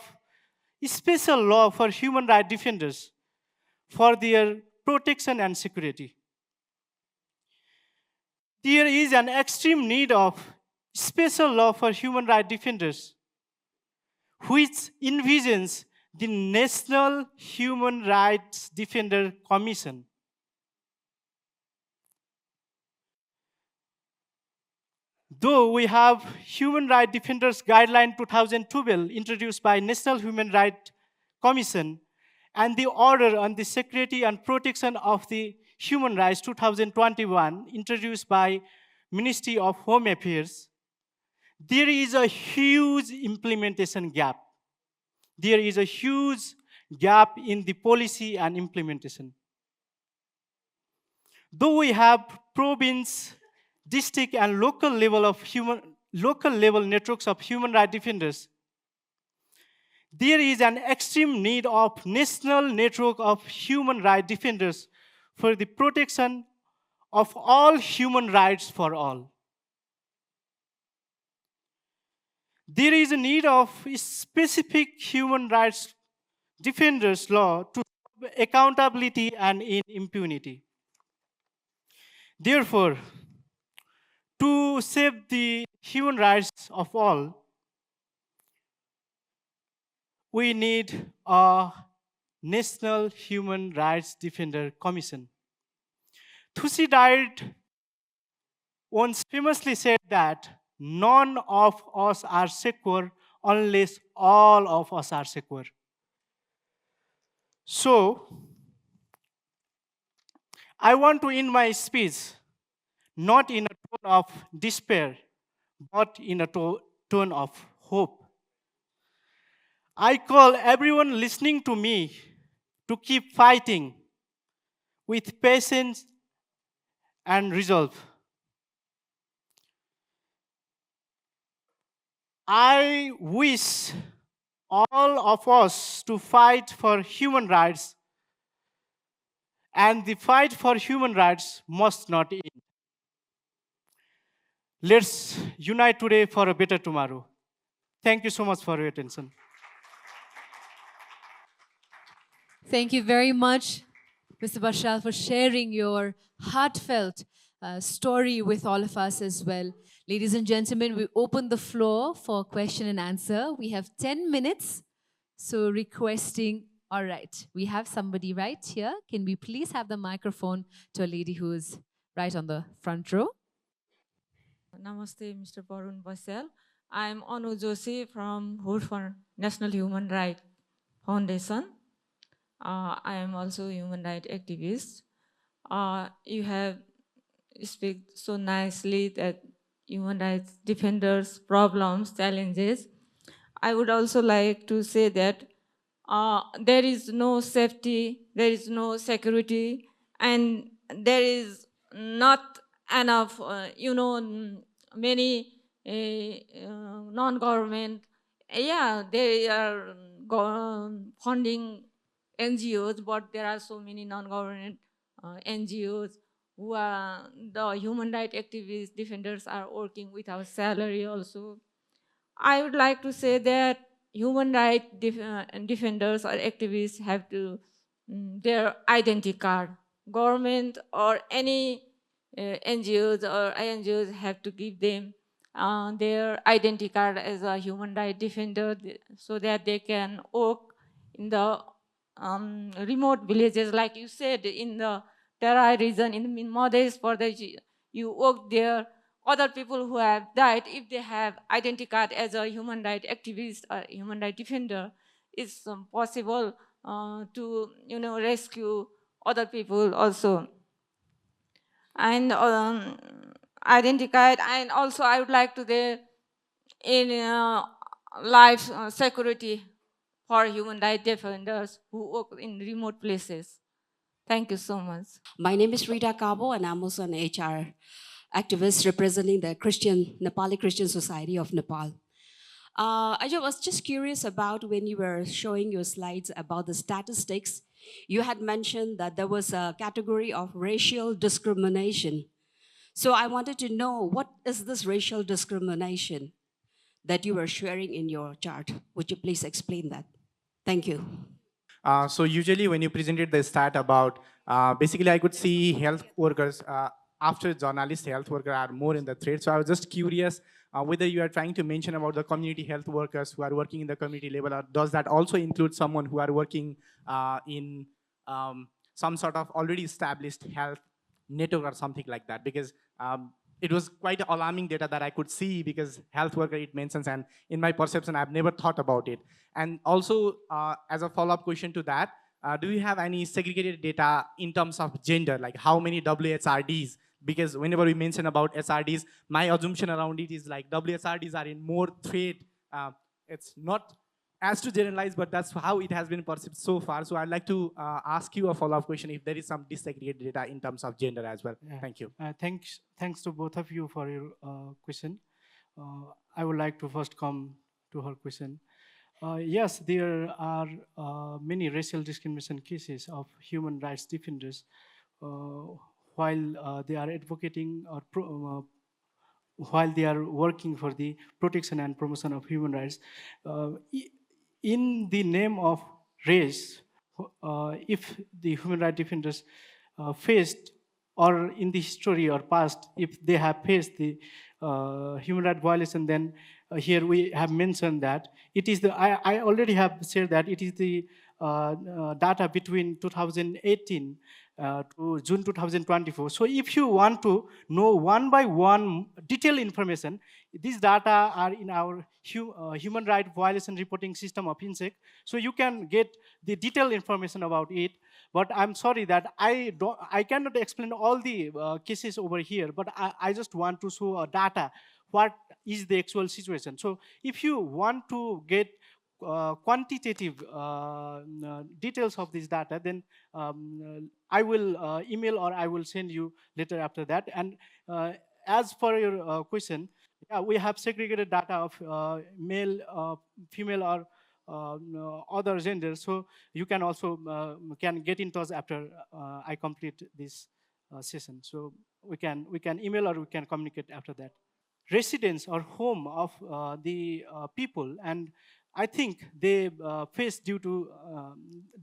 special law for human rights defenders for their protection and security. There is an extreme need of special law for human rights defenders, which envisions the National Human Rights Defender Commission. Though we have Human Rights Defenders Guideline 2012 introduced by National Human Rights Commission and the Order on the Security and Protection of the Human Rights 2021 introduced by Ministry of Home Affairs, there is a huge implementation gap. There is a huge gap in the policy and implementation. Though we have province, district, and local level networks of human rights defenders, there is an extreme need of national network of human rights defenders for the protection of all human rights for all. There is a need of specific human rights defenders law to accountability and in impunity. Therefore, to save the human rights of all, we need a National Human Rights Defender Commission. Thucydides once famously said that none of us are secure unless all of us are secure. So, I want to end my speech not in a tone of despair, but in a tone of hope. I call everyone listening to me to keep fighting with patience and resolve. I wish all of us to fight for human rights, and the fight for human rights must not end. Let's unite today for a better tomorrow. Thank you so much for your attention. Thank you very much, Mr. Bashal, for sharing your heartfelt story with all of us as well. Ladies and gentlemen, we open the floor for question and answer. We have 10 minutes, so requesting, all right, we have somebody right here. Can we please have the microphone to a lady who is right on the front row? Namaste, Mr. Barun Basel. I'm Anu Joshi from Hood for National Human Rights Foundation. I am also a human rights activist. You have speak so nicely that human rights defenders' problems, challenges. I would also like to say that there is no safety, there is no security, and there is not enough, many non-government, yeah, they are funding NGOs, but there are so many non-government NGOs who are the human rights activists, defenders are working without salary also. I would like to say that human rights defenders or activists have to their identity card. Government or any NGOs or INGOs have to give them their identity card as a human rights defender so that they can work in the remote villages, like you said, in the Terai region, in Mades for the you work there, other people who have died, if they have identity card as a human rights activist or human rights defender, it's possible to rescue other people also. And identity card, and also I would like to say in life security for human rights defenders who work in remote places. Thank you so much. My name is Rita Cabo, and I'm also an HR activist representing the Nepali Christian Society of Nepal. Was just curious about when you were showing your slides about the statistics. You had mentioned that there was a category of racial discrimination. So I wanted to know, what is this racial discrimination that you were sharing in your chart? Would you please explain that? Thank you. So usually when you presented the stat about, basically I could see health workers, after journalists, health workers are more in the threat. So I was just curious whether you are trying to mention about the community health workers who are working in the community level, or does that also include someone who are working in some sort of already established health network or something like that? Because it was quite alarming data that I could see, because health worker it mentions, and in my perception, I've never thought about it. And also, as a follow-up question to that, do you have any segregated data in terms of gender, like how many WHRDs? Because whenever we mention about SRDs, my assumption around it is like WHRDs are in more threat. It's not as to generalize, but that's how it has been perceived so far. So I'd like to ask you a follow-up question if there is some disaggregated data in terms of gender as well. Yeah. Thank you. Thanks to both of you for your question. I would like to first come to her question. Yes, there are many racial discrimination cases of human rights defenders while they are advocating or while they are working for the protection and promotion of human rights. In the name of race, if the human rights defenders faced, or in the history or past, if they have faced the human rights violation, then here we have mentioned that it is the, I already have said that it is the data between 2018 to June 2024. So if you want to know one by one detailed information, these data are in our human rights violation reporting system of INSEC. So you can get the detailed information about it. But I'm sorry that I cannot explain all the cases over here, but I just want to show a data, what is the actual situation. So if you want to get quantitative details of this data, then I will email or I will send you later after that. And as for your question, yeah, we have segregated data of male, female, or other genders. So you can also can get in touch after I complete this session. So we can email or we can communicate after that. Residence or home of the people, and I think they face due to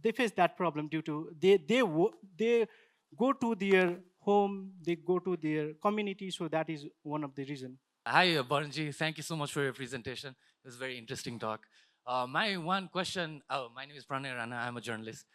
they face that problem due to they go to their home, they go to their community. So that is one of the reason. Hi, Baranji. Thank you so much for your presentation. It was a very interesting talk. My one question, my name is Pranay Rana. I'm a journalist.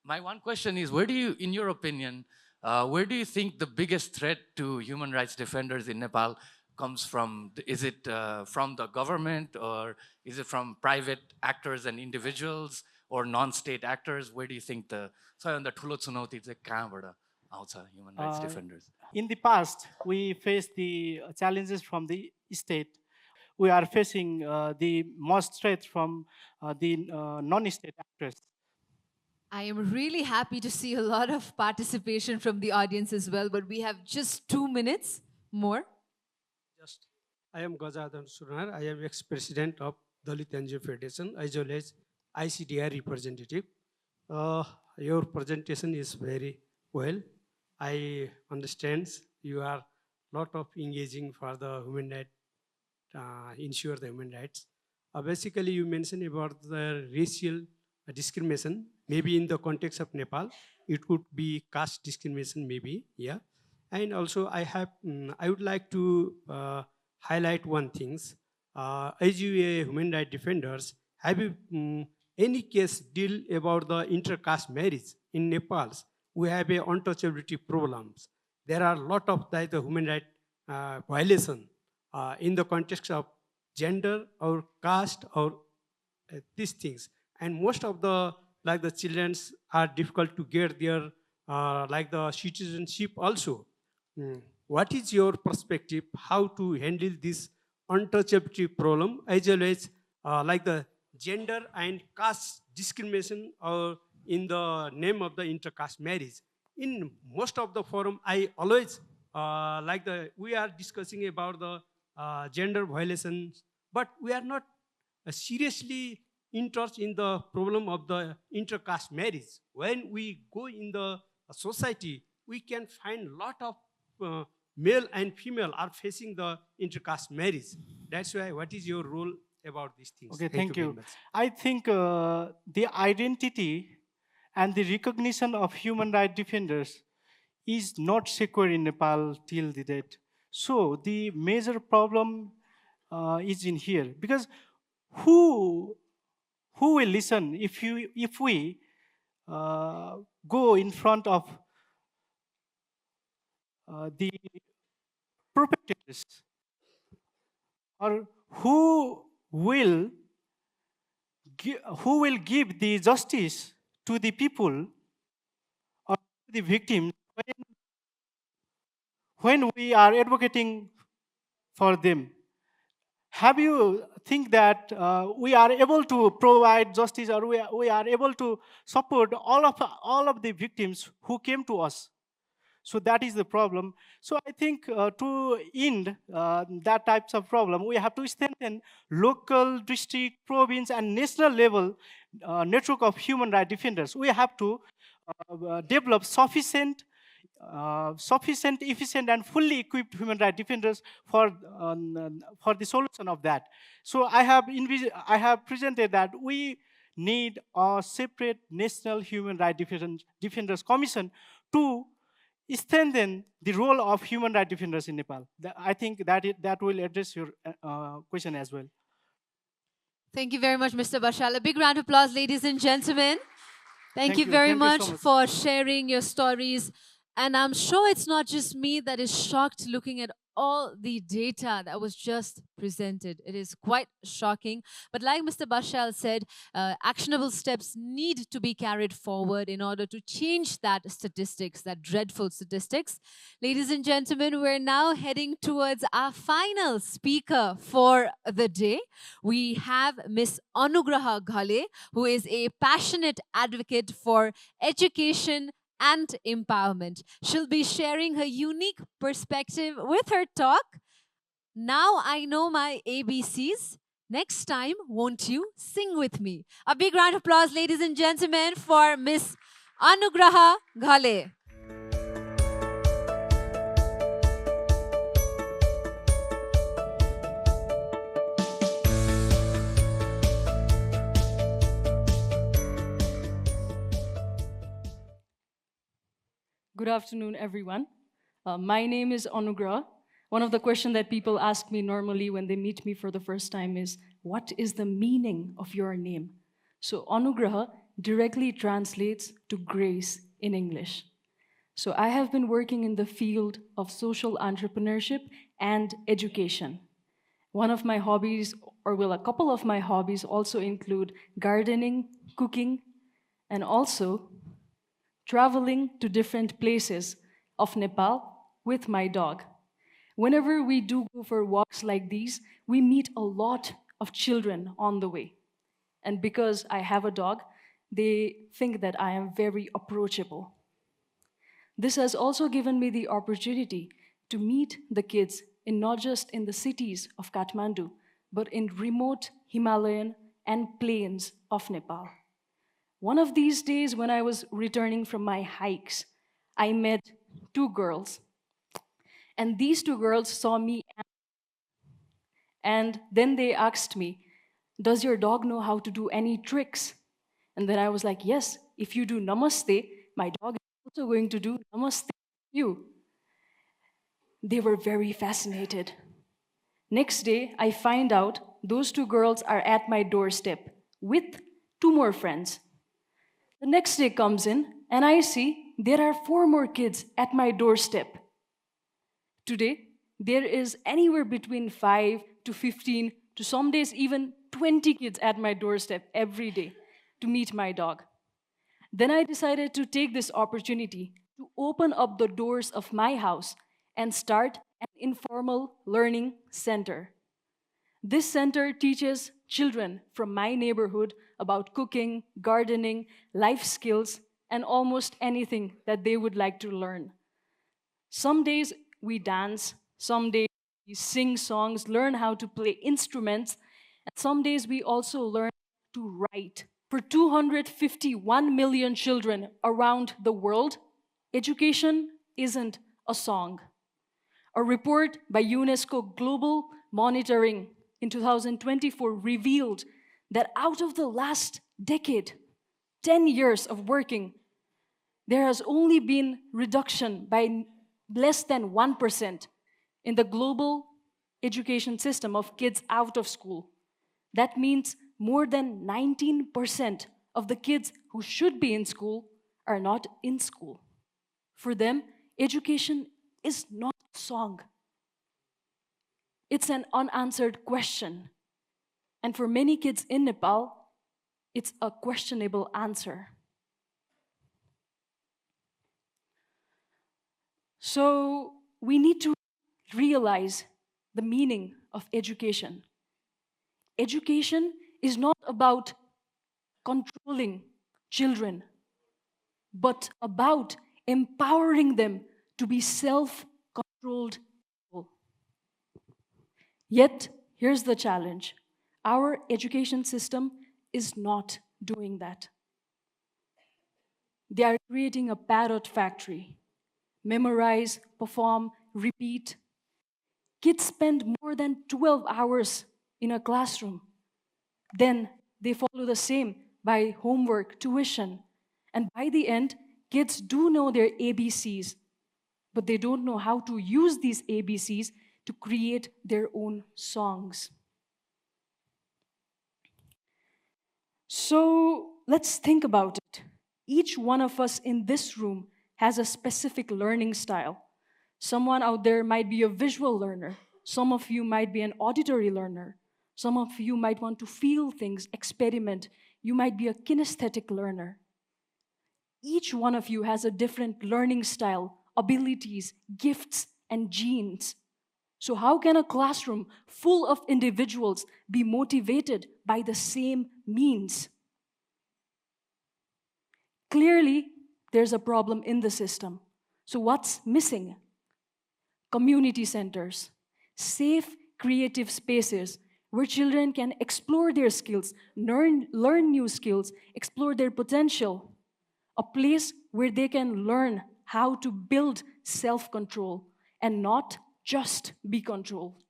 My one question is, where do you, in your opinion, where do you think the biggest threat to human rights defenders in Nepal comes from? Is it from the government, or is it from private actors and individuals, or non-state actors? Where do you think the ठुलो चुनौती चाहिँ कहाँबाट आउँछ human rights defenders? In the past, we faced the challenges from the state. We are facing the most threat from the non-state actors. I am really happy to see a lot of participation from the audience as well, but we have just 2 minutes more. I am Gajadhan Sunar. I am ex-president of Dalit NGO Federation as well as ICDI representative. Your presentation is very well. I understand you are lot of engaging for the human rights, ensure the human rights. Basically, you mentioned about the racial discrimination. Maybe in the context of Nepal, it could be caste discrimination, maybe, yeah. And also, I would like to highlight one things. As you a human rights defenders, have you any case deal about the inter-caste marriage in Nepal? We have a untouchability problems. there are a lot of the human right violation in the context of gender or caste or these things. And most of the like the children are difficult to get their like the citizenship also. What is your perspective how to handle this untouchability problem as well as like the gender and caste discrimination or in the name of the intercaste marriage? In most of the forum, I always like the we are discussing about the gender violations, but we are not seriously interested in the problem of the intercaste marriage. When we go in the society, we can find lot of male and female are facing the intercaste marriage. That's why, what is your role about these things? Okay, thank very you. much. I think the identity and the recognition of human rights defenders is not secure in Nepal till the date. So the major problem is in here, because who will listen if we go in front of the perpetrators, or who will give the justice to the people or to the victims when we are advocating for them? Have you think that we are able to provide justice, or we are able to support all of the victims who came to us? So that is the problem. So I think to end that types of problem, we have to strengthen local, district, province, and national level network of human rights defenders. We have to develop sufficient, efficient, and fully equipped human rights defenders for the solution of that. So I have presented that we need a separate national human rights defenders commission to strengthen the role of human rights defenders in Nepal. I think that will address your question as well. Thank you very much, Mr. Bashal. A big round of applause, ladies and gentlemen. Thank you you. very Thank you much so much. for sharing your stories. And I'm sure it's not just me that is shocked looking at all the data that was just presented. It is quite shocking. But like Mr. Bashal said, actionable steps need to be carried forward in order to change that statistics, that dreadful statistics. Ladies and gentlemen, we're now heading towards our final speaker for the day. We have Miss Anugraha Ghale, who is a passionate advocate for education and empowerment. She'll be sharing her unique perspective with her talk. Now I know my ABCs. Next time, won't you sing with me? A big round of applause, ladies and gentlemen, for Miss Anugraha Ghale. Good afternoon, everyone. My name is Anugraha. One of the questions that people ask me normally when they meet me for the first time is, what is the meaning of your name? So Anugraha directly translates to grace in English. So I have been working in the field of social entrepreneurship and education. One of my hobbies, or well, a couple of my hobbies also include gardening, cooking, and also traveling to different places of Nepal with my dog. Whenever we do go for walks like these, we meet a lot of children on the way. And because I have a dog, they think that I am very approachable. This has also given me the opportunity to meet the kids in not just in the cities of Kathmandu, but in remote Himalayan and plains of Nepal. One of these days when I was returning from my hikes, I met two girls. And these two girls saw me and then they asked me, does your dog know how to do any tricks? And then I was like, yes, if you do namaste, my dog is also going to do namaste you. They were very fascinated. Next day, I find out those two girls are at my doorstep with two more friends. The next day comes in, and I see there are 4 more kids at my doorstep Today, there is anywhere between 5 to 15 to some days even 20 kids at my doorstep every day to meet my dog. Then I decided to take this opportunity to open up the doors of my house and start an informal learning center. This center teaches children from my neighborhood about cooking, gardening, life skills, and almost anything that they would like to learn. Some days we dance, some days we sing songs, learn how to play instruments, and some days we also learn to write. For 251 million children around the world, education isn't a song. A report by UNESCO Global Monitoring in 2024 revealed that out of the last decade, 10 years of working, there has only been reduction by less than 1% in the global education system of kids out of school. That means more than 19% of the kids who should be in school are not in school. For them, education is not a song. It's an unanswered question. And for many kids in Nepal, it's a questionable answer. So we need to realize the meaning of education. Education is not about controlling children, but about empowering them to be self-controlled people. Yet, here's the challenge. Our education system is not doing that. They are creating a parrot factory. Memorize, perform, repeat. Kids spend more than 12 hours in a classroom. Then they follow the same by homework, tuition. And by the end, kids do know their ABCs, but they don't know how to use these ABCs to create their own songs. So let's think about it. Each one of us in this room has a specific learning style. Someone out there might be a visual learner. Some of you might be an auditory learner. Some of you might want to feel things, experiment. You might be a kinesthetic learner. Each one of you has a different learning style, abilities, gifts, and genes. So how can a classroom full of individuals be motivated by the same means? Clearly, there's a problem in the system. So what's missing? Community centers, safe, creative spaces where children can explore their skills, learn new skills, explore their potential. A place where they can learn how to build self-control and not just be controlled.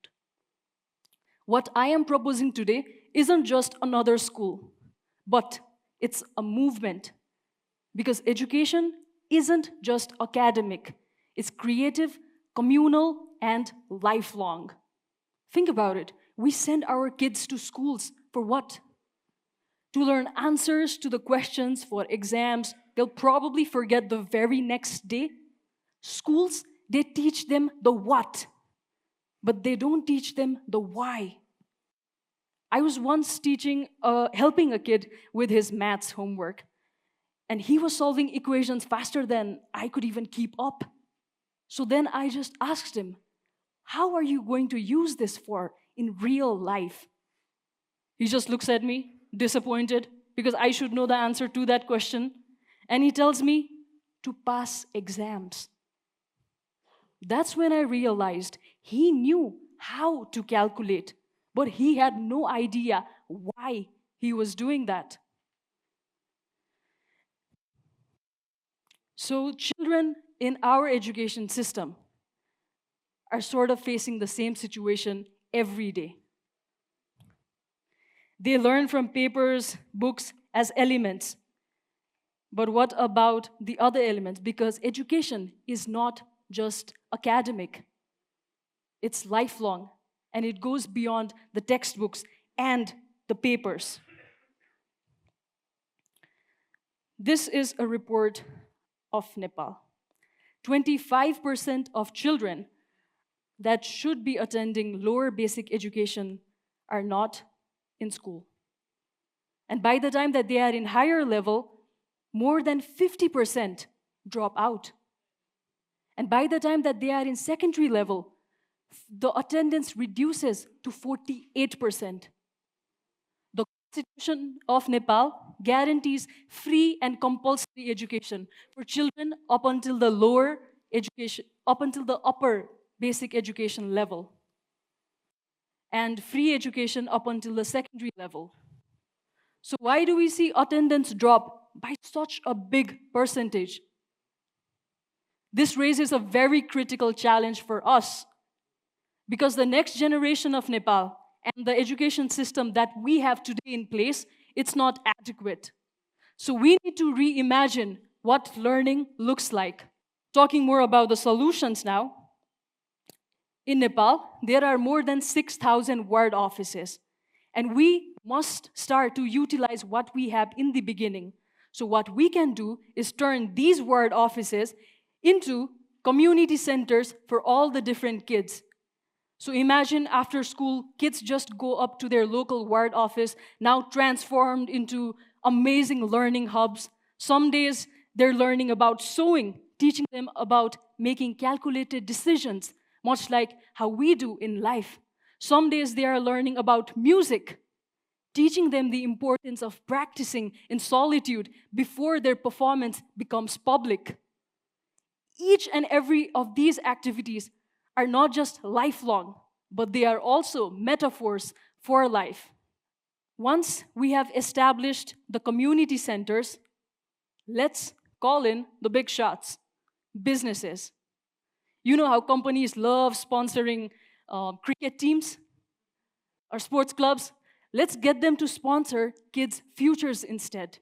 What I am proposing today isn't just another school, but it's a movement. Because education isn't just academic, it's creative, communal, and lifelong. Think about it. We send our kids to schools for what? To learn answers to the questions for exams they'll probably forget the very next day. Schools, they teach them the what, but they don't teach them the why. I was once helping a kid with his maths homework, and he was solving equations faster than I could even keep up. So then I just asked him, how are you going to use this for in real life? He just looks at me, disappointed, because I should know the answer to that question. And he tells me to pass exams. That's when I realized he knew how to calculate, but he had no idea why he was doing that. So children in our education system are sort of facing the same situation every day. They learn from papers, books as elements. But what about the other elements? Because education is not just academic. It's lifelong, and it goes beyond the textbooks and the papers. This is a report of Nepal. 25% of children that should be attending lower basic education are not in school. And by the time that they are in higher level, more than 50% drop out. And by the time that they are in secondary level, the attendance reduces to 48%. The Constitution of Nepal guarantees free and compulsory education for children up until the lower education, up until the upper basic education level, and free education up until the secondary level. So why do we see attendance drop by such a big percentage? This raises a very critical challenge for us, because the next generation of Nepal and the education system that we have today in place, it's not adequate. So we need to reimagine what learning looks like. Talking more about the solutions now, in Nepal, there are more than 6,000 ward offices, and we must start to utilize what we have in the beginning. So what we can do is turn these ward offices into community centers for all the different kids. So imagine after school, kids just go up to their local ward office, now transformed into amazing learning hubs. Some days they're learning about sewing, teaching them about making calculated decisions, much like how we do in life. Some days they are learning about music, teaching them the importance of practicing in solitude before their performance becomes public. Each and every of these activities are not just lifelong, but they are also metaphors for life. Once we have established the community centers, let's call in the big shots, businesses. You know how companies love sponsoring cricket teams or sports clubs? Let's get them to sponsor kids' futures instead.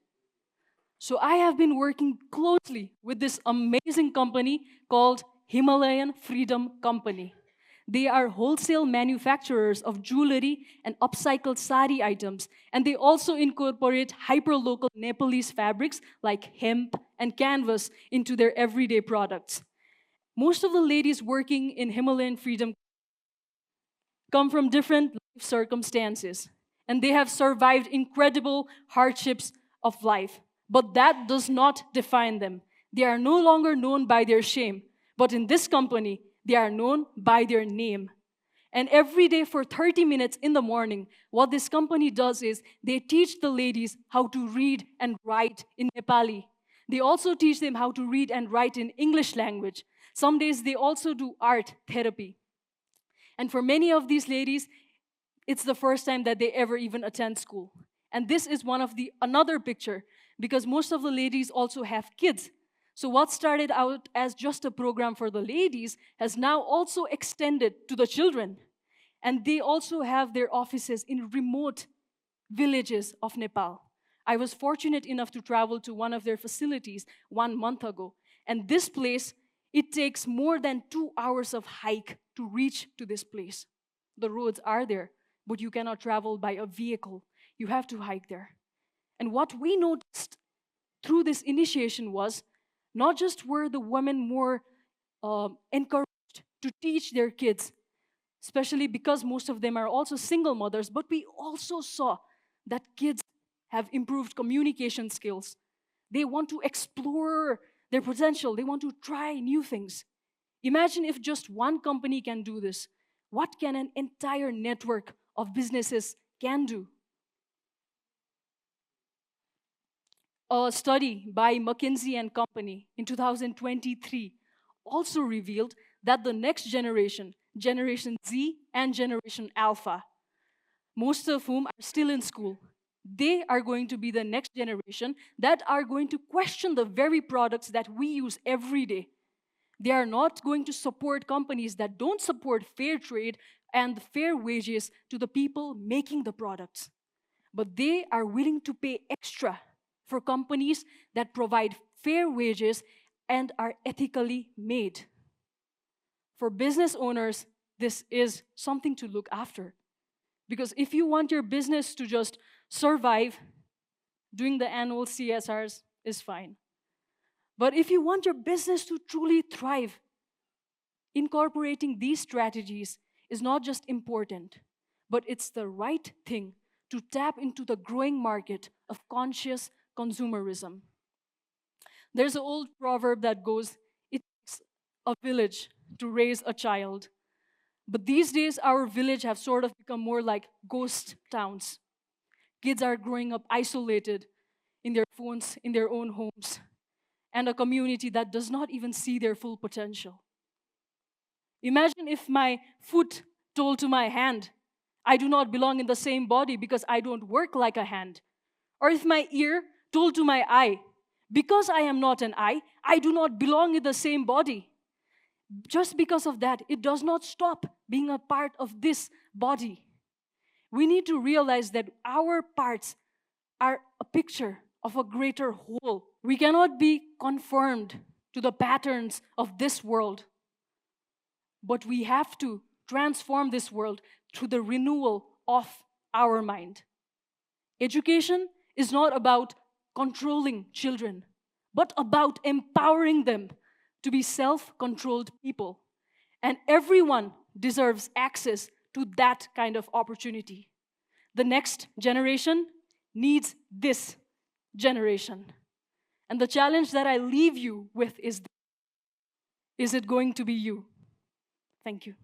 So I have been working closely with this amazing company called Himalayan Freedom Company. They are wholesale manufacturers of jewelry and upcycled sari items, and they also incorporate hyperlocal Nepalese fabrics like hemp and canvas into their everyday products. Most of the ladies working in Himalayan Freedom come from different life circumstances, and they have survived incredible hardships of life. But that does not define them. They are no longer known by their shame, but in this company, they are known by their name. And every day for 30 minutes in the morning, what this company does is they teach the ladies how to read and write in Nepali. They also teach them how to read and write in English language. Some days they also do art therapy. And for many of these ladies, it's the first time that they ever even attend school. And this is another picture, because most of the ladies also have kids. So what started out as just a program for the ladies has now also extended to the children. And they also have their offices in remote villages of Nepal. I was fortunate enough to travel to one of their facilities 1 month ago. And this place, it takes more than 2 hours of hike to reach to this place. The roads are there, but you cannot travel by a vehicle. You have to hike there. And what we noticed through this initiation was not just were the women more encouraged to teach their kids, especially because most of them are also single mothers, but we also saw that kids have improved communication skills. They want to explore their potential. They want to try new things. Imagine if just one company can do this. What can an entire network of businesses can do? A study by McKinsey and Company in 2023 also revealed that the next generation, Generation Z and Generation Alpha, most of whom are still in school, they are going to be the next generation that are going to question the very products that we use every day. They are not going to support companies that don't support fair trade and fair wages to the people making the products. But they are willing to pay extra for companies that provide fair wages and are ethically made. For business owners, this is something to look after. Because if you want your business to just survive, doing the annual CSRs is fine. But if you want your business to truly thrive, incorporating these strategies is not just important, but it's the right thing to tap into the growing market of conscious consumerism. There's an old proverb that goes, it takes a village to raise a child. But these days, our village have sort of become more like ghost towns. Kids are growing up isolated in their phones, in their own homes, and a community that does not even see their full potential. Imagine if my foot told to my hand, I do not belong in the same body because I don't work like a hand. Or if my ear told to my eye, because I am not an eye, I do not belong in the same body. Just because of that, it does not stop being a part of this body. We need to realize that our parts are a picture of a greater whole. We cannot be conformed to the patterns of this world, but we have to transform this world through the renewal of our mind. Education is not about controlling children, but about empowering them to be self-controlled people. And everyone deserves access to that kind of opportunity. The next generation needs this generation. And the challenge that I leave you with is it going to be you? Thank you.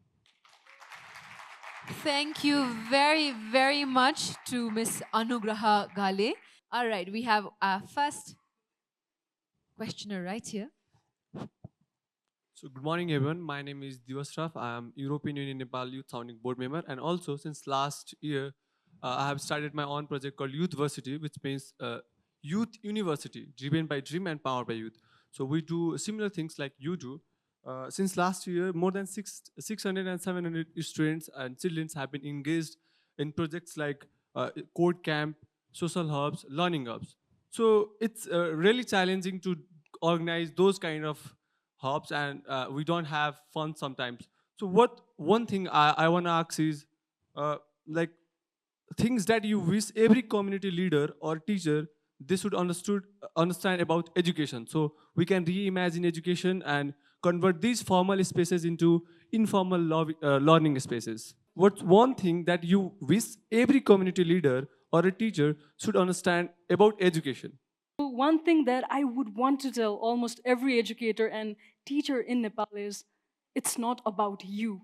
Thank you very, very much to Miss Anugraha Gale. All right, we have our first questioner right here. So good morning, everyone. My name is Divasraf. I am European Union Nepal Youth Founding Board member, and also since last year, I have started my own project called Youthversity, which means youth university, driven by dream and powered by youth. So we do similar things like you do. Since last year, more than 600 and 700 students and children have been engaged in projects like code camp, social hubs, learning hubs. So it's really challenging to organize those kind of hubs, and we don't have funds sometimes. So what one thing I want to ask is, like, things that you wish every community leader or teacher they should understand about education, so we can reimagine education and convert these formal spaces into informal learning spaces. What's one thing that you wish every community leader or a teacher should understand about education? One thing that I would want to tell almost every educator and teacher in Nepal is, it's not about you.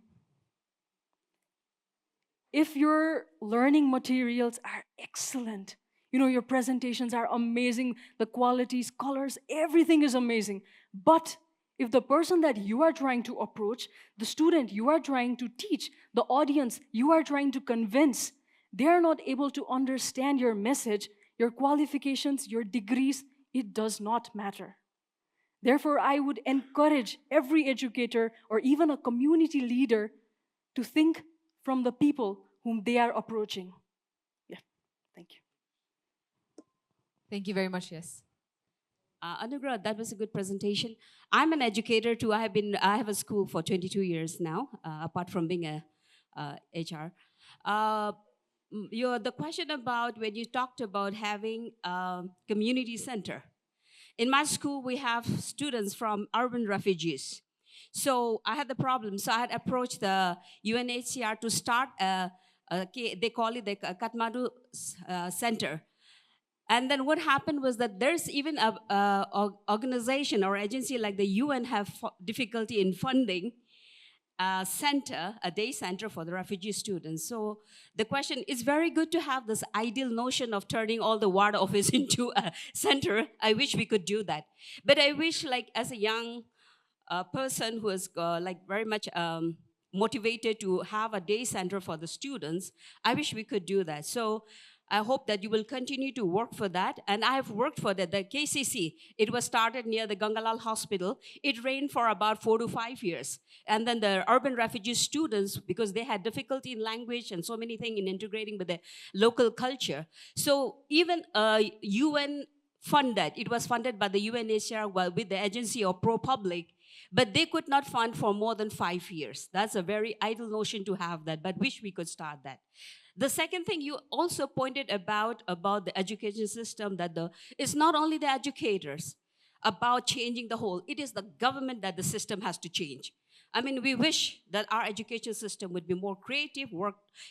If your learning materials are excellent, your presentations are amazing, the qualities, colors, everything is amazing. But if the person that you are trying to approach, the student you are trying to teach, the audience you are trying to convince, they are not able to understand your message, your qualifications, your degrees, it does not matter. Therefore, I would encourage every educator or even a community leader to think from the people whom they are approaching. Yeah, thank you. Thank you very much, yes. Anugrah, that was a good presentation. I'm an educator too. I have a school for 22 years now, apart from being a HR. The question about when you talked about having a community center. In my school, we have students from urban refugees. So I had the problem. So I had approached the UNHCR to start they call it the Kathmandu Center. And then what happened was that there's even a organization or agency like the UN have difficulty in funding a day center for the refugee students. So the question is very good to have this ideal notion of turning all the ward office into a center. I wish we could do that. But I wish, like, as a young person who is like very much motivated to have a day center for the students, I wish we could do that. So I hope that you will continue to work for that. And I have worked for that. The KCC, it was started near the Gangalal Hospital. It ran for about 4 to 5 years. And then the urban refugee students, because they had difficulty in language and so many things in integrating with the local culture. So even UN funded, it was funded by the UNHCR with the agency of ProPublic, but they could not fund for more than 5 years. That's a very idle notion to have that, but wish we could start that. The second thing you also pointed about the education system, that it's not only the educators about changing the whole, it is the government that the system has to change. I mean, we wish that our education system would be more creative,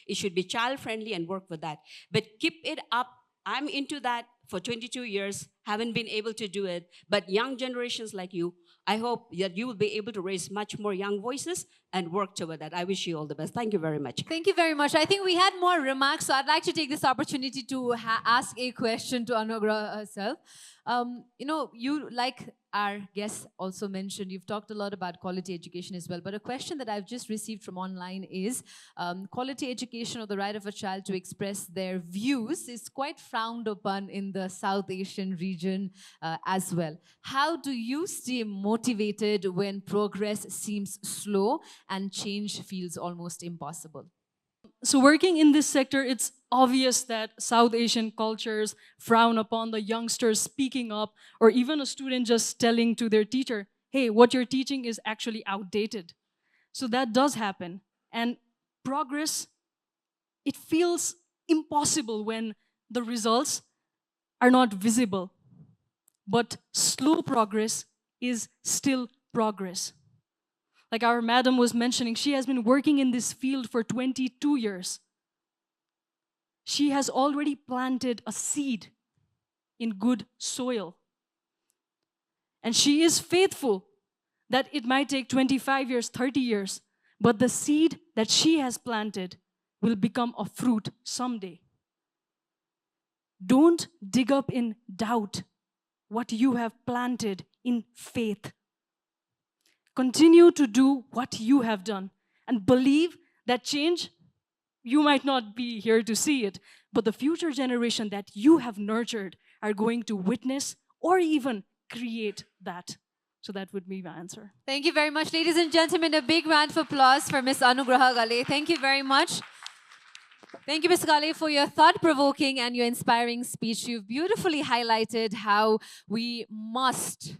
it should be child-friendly and work with that. But keep it up. I'm into that for 22 years, haven't been able to do it. But young generations like you, I hope that you will be able to raise much more young voices and work toward that. I wish you all the best. Thank you very much. Thank you very much. I think we had more remarks, so I'd like to take this opportunity to ask a question to Anugrah herself. You, like our guests also mentioned, you've talked a lot about quality education as well, but a question that I've just received from online is quality education or the right of a child to express their views is quite frowned upon in the South Asian region as well. How do you stay motivated when progress seems slow and change feels almost impossible? So working in this sector, it's obvious that South Asian cultures frown upon the youngsters speaking up, or even a student just telling to their teacher, hey, what you're teaching is actually outdated. So that does happen. And progress, it feels impossible when the results are not visible. But slow progress is still progress. Like our madam was mentioning, she has been working in this field for 22 years. She has already planted a seed in good soil. And she is faithful that it might take 25 years, 30 years, but the seed that she has planted will become a fruit someday. Don't dig up in doubt what you have planted in faith. Continue to do what you have done and believe that change, you might not be here to see it, but the future generation that you have nurtured are going to witness or even create that. So that would be my answer. Thank you very much. Ladies and gentlemen, a big round of applause for Ms. Anugraha Gale. Thank you very much. Thank you, Ms. Gale, for your thought-provoking and your inspiring speech. You've beautifully highlighted how we must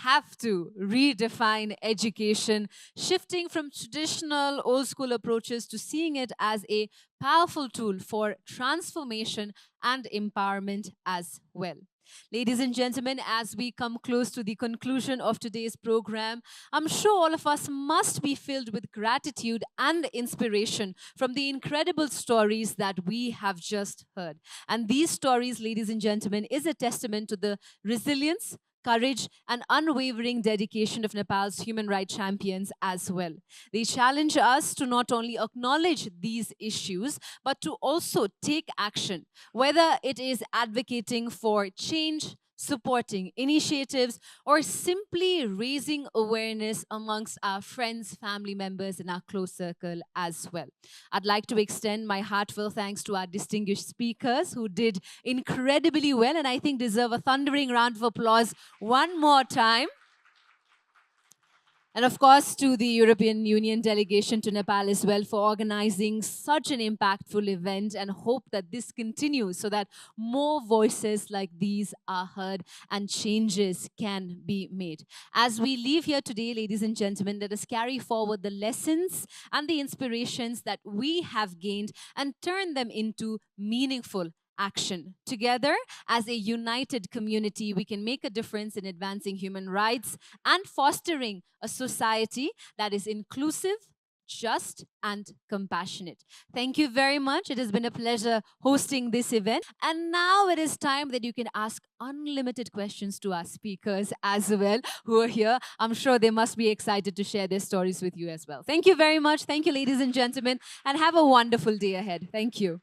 have to redefine education, shifting from traditional old school approaches to seeing it as a powerful tool for transformation and empowerment as well. Ladies and gentlemen, as we come close to the conclusion of today's program, I'm sure all of us must be filled with gratitude and inspiration from the incredible stories that we have just heard. And these stories, ladies and gentlemen, is a testament to the resilience, courage, and unwavering dedication of Nepal's human rights champions as well. They challenge us to not only acknowledge these issues, but to also take action, whether it is advocating for change, supporting initiatives, or simply raising awareness amongst our friends, family members, and our close circle as well. I'd like to extend my heartfelt thanks to our distinguished speakers who did incredibly well and I think deserve a thundering round of applause one more time. And of course, to the European Union delegation to Nepal as well for organizing such an impactful event, and hope that this continues so that more voices like these are heard and changes can be made. As we leave here today, ladies and gentlemen, let us carry forward the lessons and the inspirations that we have gained and turn them into meaningful action. Together, as a united community, we can make a difference in advancing human rights and fostering a society that is inclusive, just, and compassionate. Thank you very much. It has been a pleasure hosting this event. And now it is time that you can ask unlimited questions to our speakers as well who are here. I'm sure they must be excited to share their stories with you as well. Thank you very much. Thank you, ladies and gentlemen, and have a wonderful day ahead. Thank you.